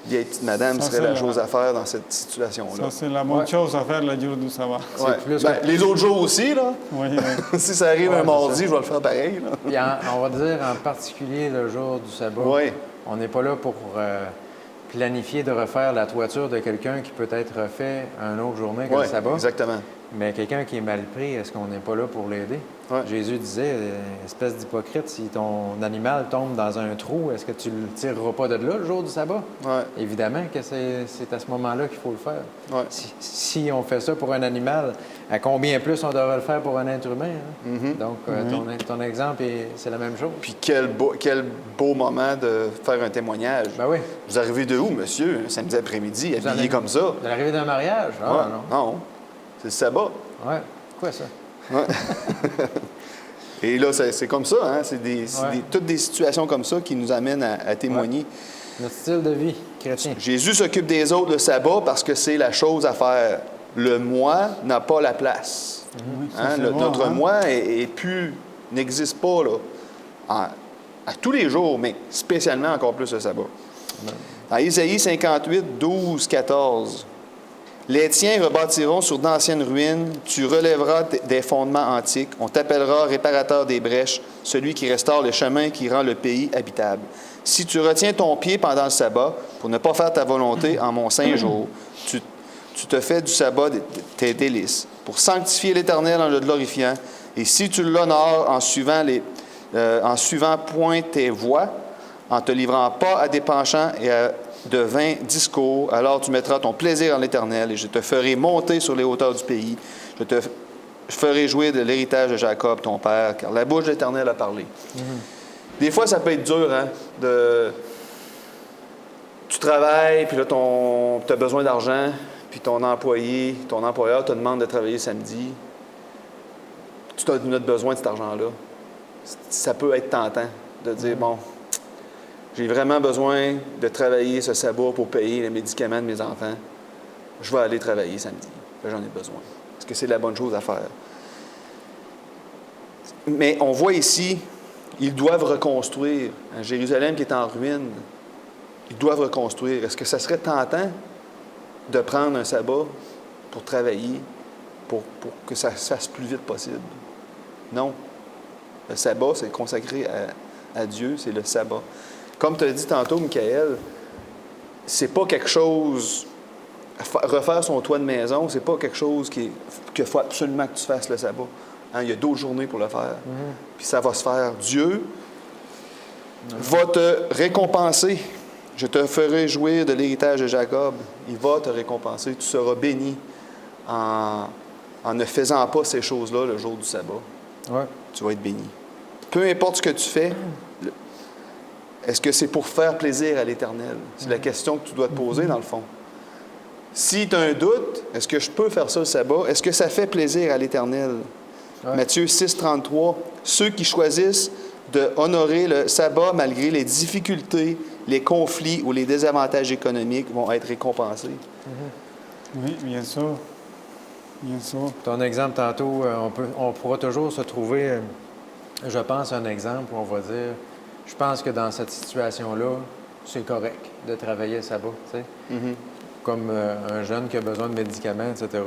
vieille petite madame Ça, serait la c'est chose à faire dans cette situation-là. Ça, c'est la bonne chose à faire le jour du sabbat. Ouais. plus Ben, les autres jours aussi, là. Oui, oui. Si ça arrive Ouais, un c'est mardi, ça. je vais le faire pareil. Là. Puis on va dire en particulier le jour du sabbat. Oui. On n'est pas là pour planifier de refaire la toiture de quelqu'un qui peut être refait une autre journée que le Oui, sabbat. exactement. Mais quelqu'un qui est mal pris, est-ce qu'on n'est pas là pour l'aider? Ouais. Jésus disait, espèce d'hypocrite, si ton animal tombe dans un trou, est-ce que tu le tireras pas de là le jour du sabbat? Ouais. Évidemment que c'est à ce moment-là qu'il faut le faire. Ouais. Si on fait ça pour un animal, à combien plus on devrait le faire pour un être humain? Hein? Mm-hmm. Donc, ton exemple, c'est la même chose. Puis quel beau moment de faire un témoignage. Ben oui. Vous arrivez de où, monsieur? Un samedi après-midi, Vous habillé allez- comme ça? De l'arrivée d'un mariage? Ah, Ouais. non. Non. C'est le sabbat. Ouais. Quoi ça? Ouais. Et là, c'est comme ça, hein? C'est toutes des situations comme ça qui nous amènent à témoigner. Notre style de vie chrétien. Jésus s'occupe des autres le sabbat parce que c'est la chose à faire. Le moi n'a pas la place. Oui, ça, Hein? c'est bon, Notre hein? moi n'existe pas là, à tous les jours, mais spécialement encore plus le sabbat. Dans Isaïe 58, 12, 14. Les tiens rebâtiront sur d'anciennes ruines, tu relèveras des fondements antiques, on t'appellera réparateur des brèches, celui qui restaure le chemin qui rend le pays habitable. Si tu retiens ton pied pendant le sabbat pour ne pas faire ta volonté en mon saint jour, tu te fais du sabbat tes délices, pour sanctifier l'Éternel en le glorifiant, et si tu l'honores en suivant point tes voies, en te livrant pas à des penchants et à de vains discours, alors tu mettras ton plaisir en l'Éternel, et je te ferai monter sur les hauteurs du pays. Je te ferai jouir de l'héritage de Jacob, ton père, car la bouche de l'Éternel a parlé. Des fois, ça peut être dur, hein, tu travailles, puis là, tu as besoin d'argent, puis ton employeur te demande de travailler samedi. Tu as notre besoin de cet argent-là. Ça peut être tentant de dire, bon, j'ai vraiment besoin de travailler ce sabbat pour payer les médicaments de mes enfants. Je vais aller travailler samedi. J'en ai besoin. Est-ce que c'est la bonne chose à faire? Mais on voit ici, ils doivent reconstruire. Jérusalem qui est en ruine, ils doivent reconstruire. Est-ce que ça serait tentant de prendre un sabbat pour travailler, pour que ça se fasse plus vite possible? Non. Le sabbat, c'est consacré à Dieu, c'est le sabbat. Comme tu as dit tantôt, Michael, c'est pas quelque chose... Refaire son toit de maison, c'est pas quelque chose qu'il faut absolument que tu fasses le sabbat. Hein, il y a d'autres journées pour le faire. Puis ça va se faire. Dieu va te récompenser. Je te ferai jouir de l'héritage de Jacob. Il va te récompenser. Tu seras béni en ne faisant pas ces choses-là le jour du sabbat. Ouais. Tu vas être béni. Peu importe ce que tu fais, Est-ce que c'est pour faire plaisir à l'Éternel? C'est la question que tu dois te poser, dans le fond. Si tu as un doute, est-ce que je peux faire ça le sabbat? Est-ce que ça fait plaisir à l'Éternel? Ouais. Matthieu 6, 33, ceux qui choisissent de honorer le sabbat malgré les difficultés, les conflits ou les désavantages économiques vont être récompensés. Oui, bien sûr. Bien sûr. Ton exemple tantôt, on pourra toujours se trouver, je pense, un exemple où on va dire, je pense que dans cette situation-là, c'est correct de travailler le sabbat, tu sais, comme un jeune qui a besoin de médicaments, etc.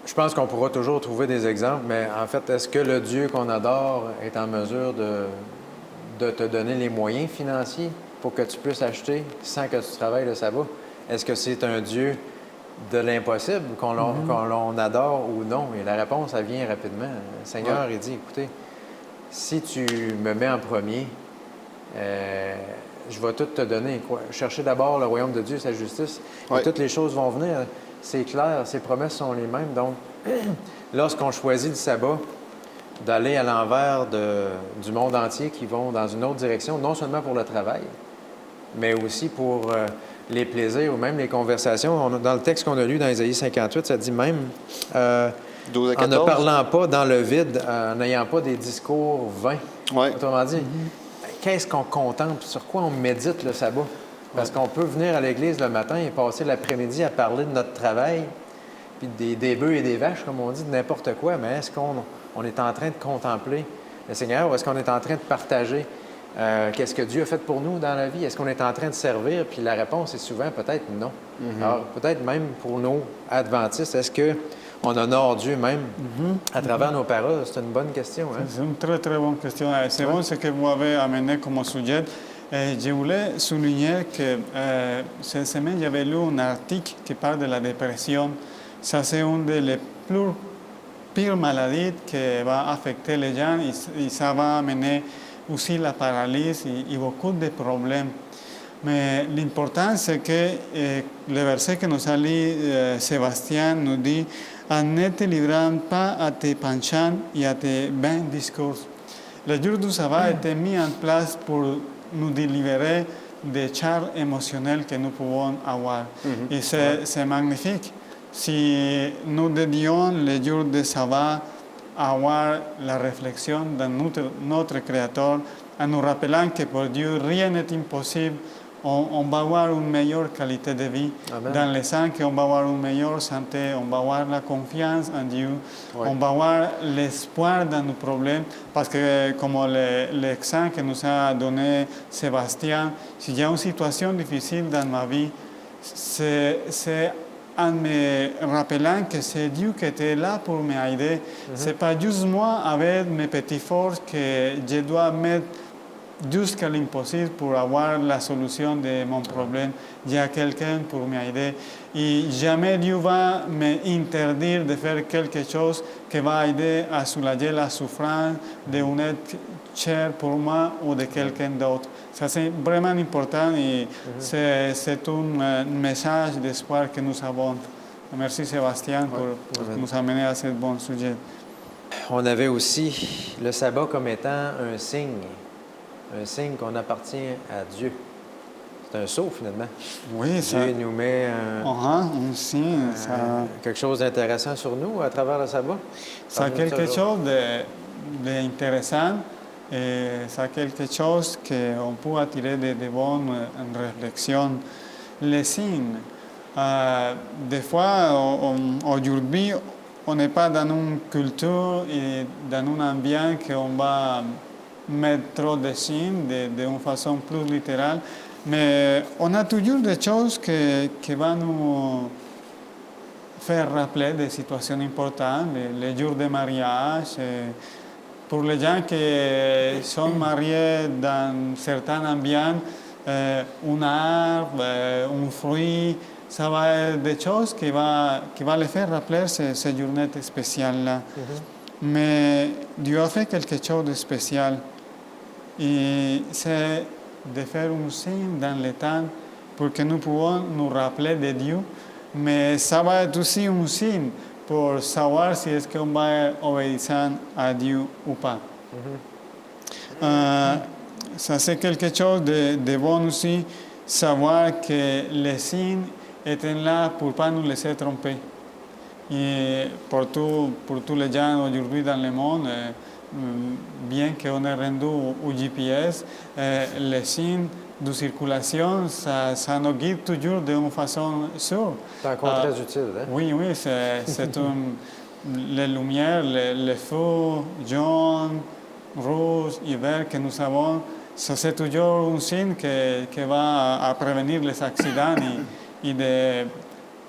Je pense qu'on pourra toujours trouver des exemples, mais en fait, est-ce que le Dieu qu'on adore est en mesure de te donner les moyens financiers pour que tu puisses acheter sans que tu travailles le sabbat? Est-ce que c'est un Dieu de l'impossible qu'on l'on adore ou non? Et la réponse, elle vient rapidement. Le Seigneur, il dit, écoutez, si tu me mets en premier, je vais tout te donner. Quoi? Cherchez d'abord le royaume de Dieu, sa justice, et toutes les choses vont venir. C'est clair, ses promesses sont les mêmes. Donc, lorsqu'on choisit le sabbat, d'aller à l'envers du monde entier qui vont dans une autre direction, non seulement pour le travail, mais aussi pour les plaisirs ou même les conversations. Dans le texte qu'on a lu dans Ésaïe 58, ça dit même, 12 à en ne 14. parlant pas dans le vide, en n'ayant pas des discours vains. Ouais. Autrement dit, qu'est-ce qu'on contemple? Sur quoi on médite le sabbat? Parce qu'on peut venir à l'église le matin et passer l'après-midi à parler de notre travail, puis des bœufs et des vaches, comme on dit, de n'importe quoi, mais est-ce qu'on est en train de contempler le Seigneur ou est-ce qu'on est en train de partager qu'est-ce que Dieu a fait pour nous dans la vie? Est-ce qu'on est en train de servir? Puis la réponse est souvent peut-être non. Alors, peut-être même pour nos adventistes, est-ce qu'on honore Dieu même à travers nos paroles? C'est une bonne question. Hein? C'est une très, très bonne question. C'est bon ce que vous avez amené comme sujet. Je voulais souligner que cette semaine, j'avais lu un article qui parle de la dépression. Ça, c'est une des plus pires maladies qui va affecter les gens et ça va amener aussi la paralysie et beaucoup de problèmes. Mais l'important, c'est que le verset que nous a lu Sébastien nous dit « Ne te livrant pas à tes penchants et à tes vains discours ». Le jour du sabbat a été mis en place pour nous délivrer des charges émotionnelles que nous pouvons avoir. Et c'est magnifique. Si nous dédions le jour de sabbat à avoir la réflexion de notre Créateur, en nous rappelant que pour Dieu, rien n'est impossible, on va avoir une meilleure qualité de vie. Amen. Dans les sens qu'on va avoir une meilleure santé, on va avoir la confiance en Dieu, on va avoir l'espoir dans nos problèmes, parce que comme l'exemple que nous a donné Sébastien, s'il y a une situation difficile dans ma vie, c'est en me rappelant que c'est Dieu qui était là pour m'aider. C'est pas juste moi avec mes petites forces que je dois mettre jusqu'à l'impossible pour avoir la solution de mon problème. Il y a quelqu'un pour m'aider. Et jamais Dieu va m'interdire de faire quelque chose qui va aider à soulager la souffrance d'un être cher pour moi ou de quelqu'un d'autre. Ça, c'est vraiment important et c'est un message d'espoir que nous avons. Merci Sébastien pour nous amener à ce bon sujet. On avait aussi le sabbat comme étant un signe qu'on appartient à Dieu. C'est un sceau, finalement. Oui, ça. Dieu nous met un signe. quelque chose d'intéressant sur nous à travers le sabbat. Ça quelque chose d'intéressant et ça quelque chose qu'on peut attirer de bonnes réflexions. Les signes. Des fois, aujourd'hui, on n'est pas dans une culture et dans un ambiance qu'on va mettre trop de signes d'une façon plus littérale, mais on a toujours des choses qui vont nous faire rappeler des situations importantes, les jours de mariage. Pour les gens qui sont mariés dans certaines ambiances, un arbre, un fruit, ça va être des choses qui va les faire rappeler ces journées spéciales-là. Mais Dieu a fait quelque chose de spécial. Et c'est de faire un signe dans le temps pour que nous puissions nous rappeler de Dieu. Mais ça va être aussi un signe pour savoir si est-ce qu'on va être obéissant à Dieu ou pas. ça c'est quelque chose de bon aussi, savoir que les signes étaient là pour ne pas nous laisser tromper. Et pour tous les gens aujourd'hui dans le monde, bien qu'on est rendu au GPS, les signes de circulation, ça nous guide toujours d'une façon sûre. C'est encore très utile. Hein? Oui, c'est les lumières, les feux jaunes, rouges et verts que nous avons, ça c'est toujours un signe qui va à prévenir les accidents et des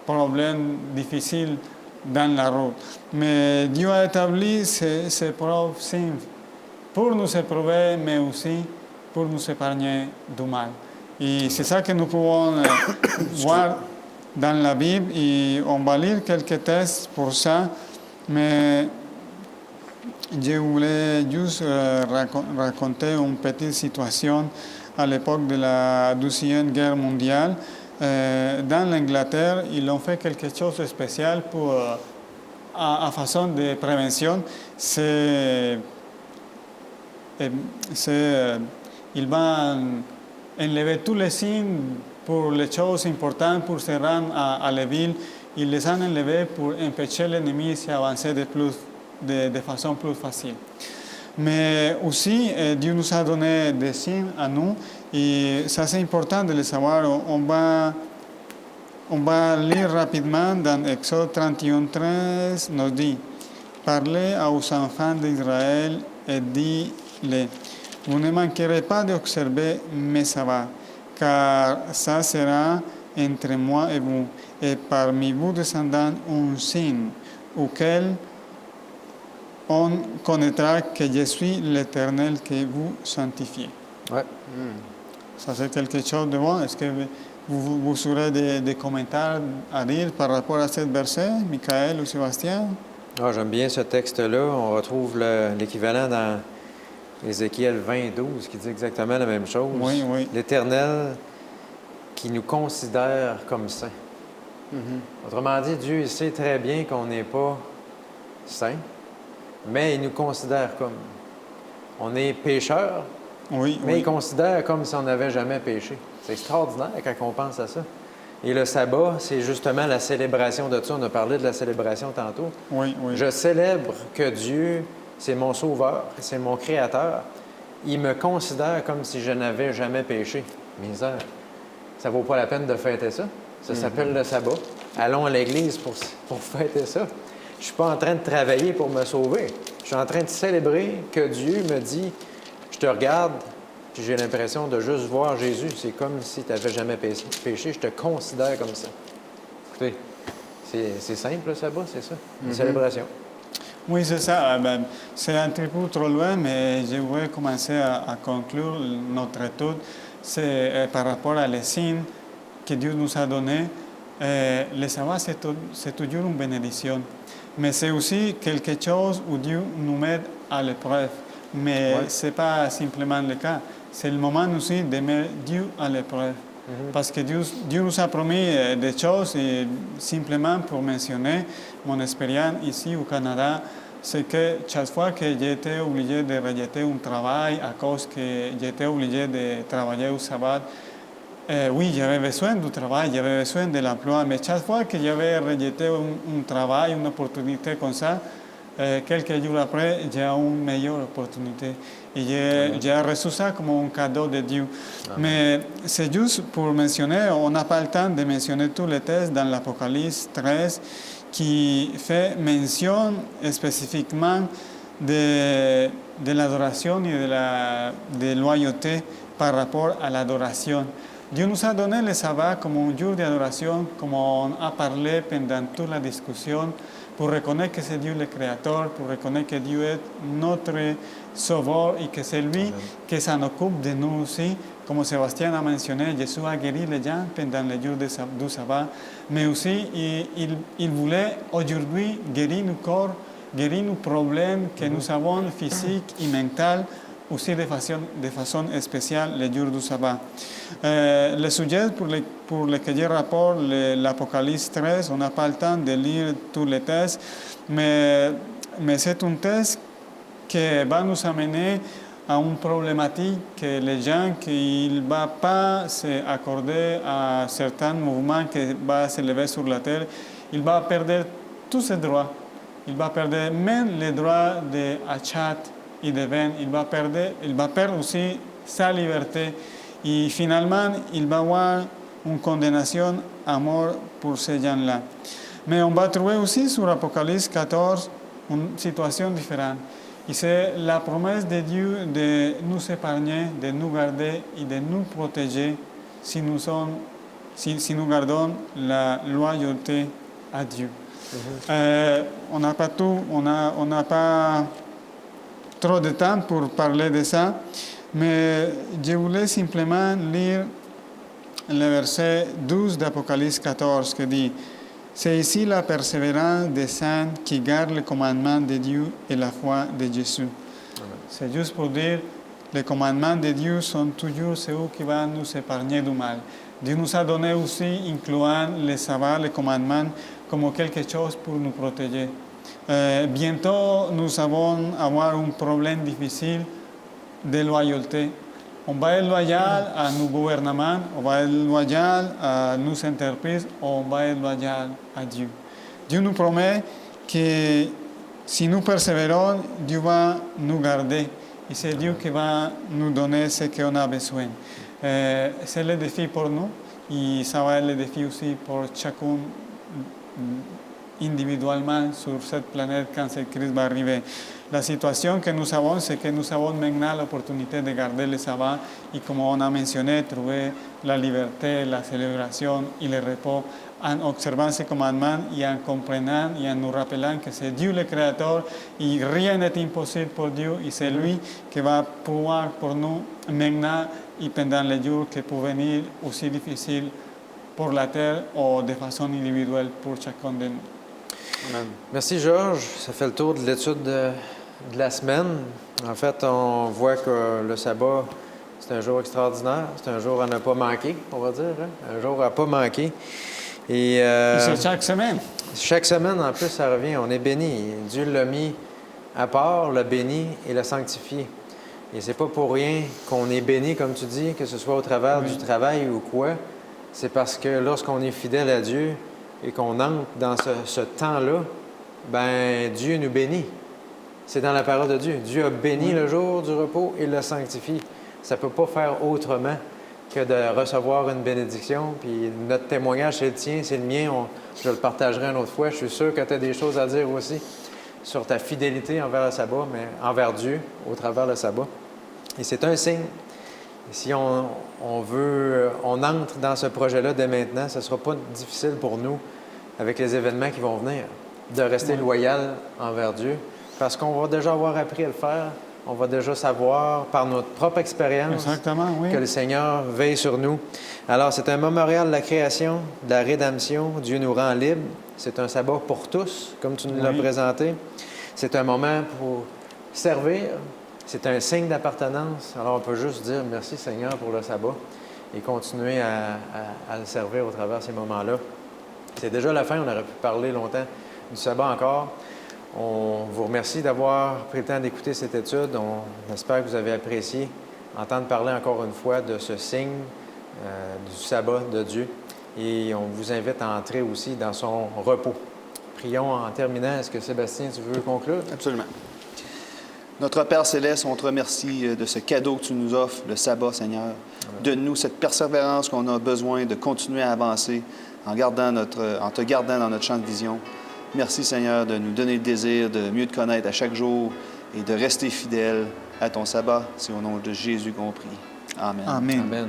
problèmes difficiles dans la route. Mais Dieu a établi ces propres signes pour nous éprouver, mais aussi pour nous épargner du mal. Et c'est ça que nous pouvons voir dans la Bible et on va lire quelques textes pour ça, mais je voulais juste raconter une petite situation à l'époque de la Deuxième Guerre mondiale. Dans l'Angleterre, ils ont fait quelque chose de spécial pour, à façon de prévention. Ils vont enlever tous les signes pour les choses importantes pour se rendre à la ville. Ils les ont enlevés pour empêcher l'ennemi d'avancer de façon plus facile. Mais aussi, Dieu nous a donné des signes à nous et ça c'est important de le savoir. On va lire rapidement dans Exode 31:13, nous dit « Parlez aux enfants d'Israël et dis-les, vous ne manquerez pas d'observer mes sabbats, car ça sera entre moi et vous, et parmi vos descendants un signe, auquel on connaîtra que je suis l'Éternel que vous sanctifiez. » Ouais. Ça c'est quelque chose de bon. Est-ce que vous aurez des commentaires à dire par rapport à ce verset, Michael ou Sébastien? Ah, j'aime bien ce texte-là. On retrouve l'équivalent dans Ézéchiel 20:12 qui dit exactement la même chose. Oui. L'Éternel qui nous considère comme saints. Autrement dit, Dieu il sait très bien qu'on n'est pas saints, mais il nous considère comme. On est pécheurs, mais il considère comme si on n'avait jamais péché. C'est extraordinaire quand on pense à ça. Et le sabbat, c'est justement la célébration de ça. On a parlé de la célébration tantôt. Oui. Je célèbre que Dieu, c'est mon sauveur, c'est mon créateur. Il me considère comme si je n'avais jamais péché. Misère. Ça vaut pas la peine de fêter ça. Ça s'appelle le sabbat. Allons à l'église pour fêter ça. Je suis pas en train de travailler pour me sauver. Je suis en train de célébrer que Dieu me dit, je te regarde, puis j'ai l'impression de juste voir Jésus. C'est comme si tu n'avais jamais péché. Je te considère comme ça. Écoutez, c'est simple le sabbat, c'est ça. Une célébration. Oui, c'est ça. C'est un petit peu trop loin, mais je voulais commencer à conclure notre étude. C'est par rapport à les signes que Dieu nous a donnés. Le sabbat, c'est toujours une bénédiction. Mais c'est aussi quelque chose où Dieu nous met à l'épreuve. Mais ce n'est pas simplement le cas. C'est le moment aussi de mettre Dieu à l'épreuve. Parce que Dieu nous a promis des choses et simplement pour mentionner mon expérience ici au Canada, c'est que chaque fois que j'étais obligé de rejeter un travail à cause que j'étais obligé de travailler au sabbat, oui, j'avais besoin du travail, j'avais besoin de l'emploi, mais chaque fois que j'avais rejeté un travail, une opportunité comme ça, quelques jours après, j'ai une meilleure opportunité. Et j'ai reçu ça comme un cadeau de Dieu. Amen. Mais c'est juste pour mentionner, on n'a pas le temps de mentionner tous les textes dans l'Apocalypse 13 qui fait mention spécifiquement de l'adoration et de loyauté par rapport à l'adoration. Dieu nous a donné le sabbat comme un jour d'adoration, comme on a parlé pendant toute la discussion, pour reconnaître que c'est Dieu le Créateur, pour reconnaître que Dieu est notre Sauveur et que c'est lui qui s'en occupe de nous aussi. Comme Sébastien a mentionné, Jésus a guéri les gens pendant le jour du sabbat, mais aussi il voulait aujourd'hui guérir nos corps, guérir nos problèmes que nous avons physiques et mentaux, aussi de façon spéciale le jour du sabbat. Le sujet pour lequel je rapporte l'Apocalypse 13, on n'a pas le temps de lire tous les textes, mais c'est un texte qui va nous amener à une problématique que les gens qui ne vont pas s'accorder à certains mouvements qui vont se lever sur la terre, il va perdre tous ses droits. Il va perdre même les droits d'achat et de vente. Il va perdre aussi sa liberté. Et finalement, il va avoir une condamnation à mort pour ces gens-là. Mais on va trouver aussi sur Apocalypse 14 une situation différente. Et c'est la promesse de Dieu de nous épargner, de nous garder et de nous protéger si nous gardons la loyauté à Dieu. On n'a pas tout, on n'a pas trop de temps pour parler de ça, mais je voulais simplement lire le verset 12 d'Apocalypse 14 qui dit « C'est ici la persévérance des saints qui gardent le commandement de Dieu et la foi de Jésus. » C'est juste pour dire les commandements de Dieu sont toujours ceux qui vont nous épargner du mal. Dieu nous a donné aussi, incluant le sabbat, les commandements, comme quelque chose pour nous protéger. Bientôt, nous allons avoir un problème difficile de loyauté. On va être loyal à nos gouvernements, on va être loyal à nos entreprises, on va être loyal à Dieu. Dieu nous promet que si nous persévérons, Dieu va nous garder. Et c'est Dieu qui va nous donner ce qu'on a besoin. C'est le défi pour nous et ça va être le défi aussi pour chacun individuellement sur cette planète quand ce Christ va arriver. La situation que nous avons, c'est que nous avons maintenant l'opportunité de garder le sabbat et comme on a mentionné, trouver la liberté, la célébration et le repos en observant ces commandements et en comprenant et en nous rappelant que c'est Dieu le Créateur et rien n'est impossible pour Dieu et c'est lui qui va pouvoir pour nous maintenant et pendant les jours qui peuvent venir aussi difficiles pour la terre ou de façon individuelle pour chacun de nous. Amen. Merci Georges. Ça fait le tour de l'étude de la semaine. En fait, on voit que le sabbat, c'est un jour extraordinaire. C'est un jour à ne pas manquer, on va dire. Hein? Un jour à ne pas manquer. Et c'est chaque semaine. Chaque semaine, en plus, ça revient. On est béni. Dieu l'a mis à part, l'a béni et l'a sanctifié. Et c'est pas pour rien qu'on est béni, comme tu dis, que ce soit au travers du travail ou quoi. C'est parce que lorsqu'on est fidèle à Dieu et qu'on entre dans ce temps-là, ben Dieu nous bénit. C'est dans la parole de Dieu. Dieu a béni le jour du repos et le sanctifie. Ça ne peut pas faire autrement que de recevoir une bénédiction. Puis notre témoignage, c'est le tien, c'est le mien. Je le partagerai une autre fois. Je suis sûr que tu as des choses à dire aussi sur ta fidélité envers le sabbat, mais envers Dieu au travers le sabbat. Et c'est un signe. Et si on entre dans ce projet-là dès maintenant, ce ne sera pas difficile pour nous, avec les événements qui vont venir, de rester loyal envers Dieu, parce qu'on va déjà avoir appris à le faire. On va déjà savoir, par notre propre expérience, que le Seigneur veille sur nous. Alors, c'est un mémorial de la création, de la rédemption. Dieu nous rend libres. C'est un sabbat pour tous, comme tu nous l'as présenté. C'est un moment pour servir. C'est un signe d'appartenance. Alors, on peut juste dire merci, Seigneur, pour le sabbat et continuer à le servir au travers de ces moments-là. C'est déjà la fin. On aurait pu parler longtemps du sabbat encore. On vous remercie d'avoir pris le temps d'écouter cette étude. On espère que vous avez apprécié entendre parler encore une fois de ce signe du sabbat de Dieu. Et on vous invite à entrer aussi dans son repos. Prions en terminant. Est-ce que Sébastien, tu veux conclure? Absolument. Notre Père Céleste, on te remercie de ce cadeau que tu nous offres, le sabbat, Seigneur. Donne-nous cette persévérance qu'on a besoin de continuer à avancer en te gardant dans notre champ de vision. Merci, Seigneur, de nous donner le désir de mieux te connaître à chaque jour et de rester fidèle à ton sabbat. C'est au nom de Jésus qu'on prie. Amen. Amen. Amen.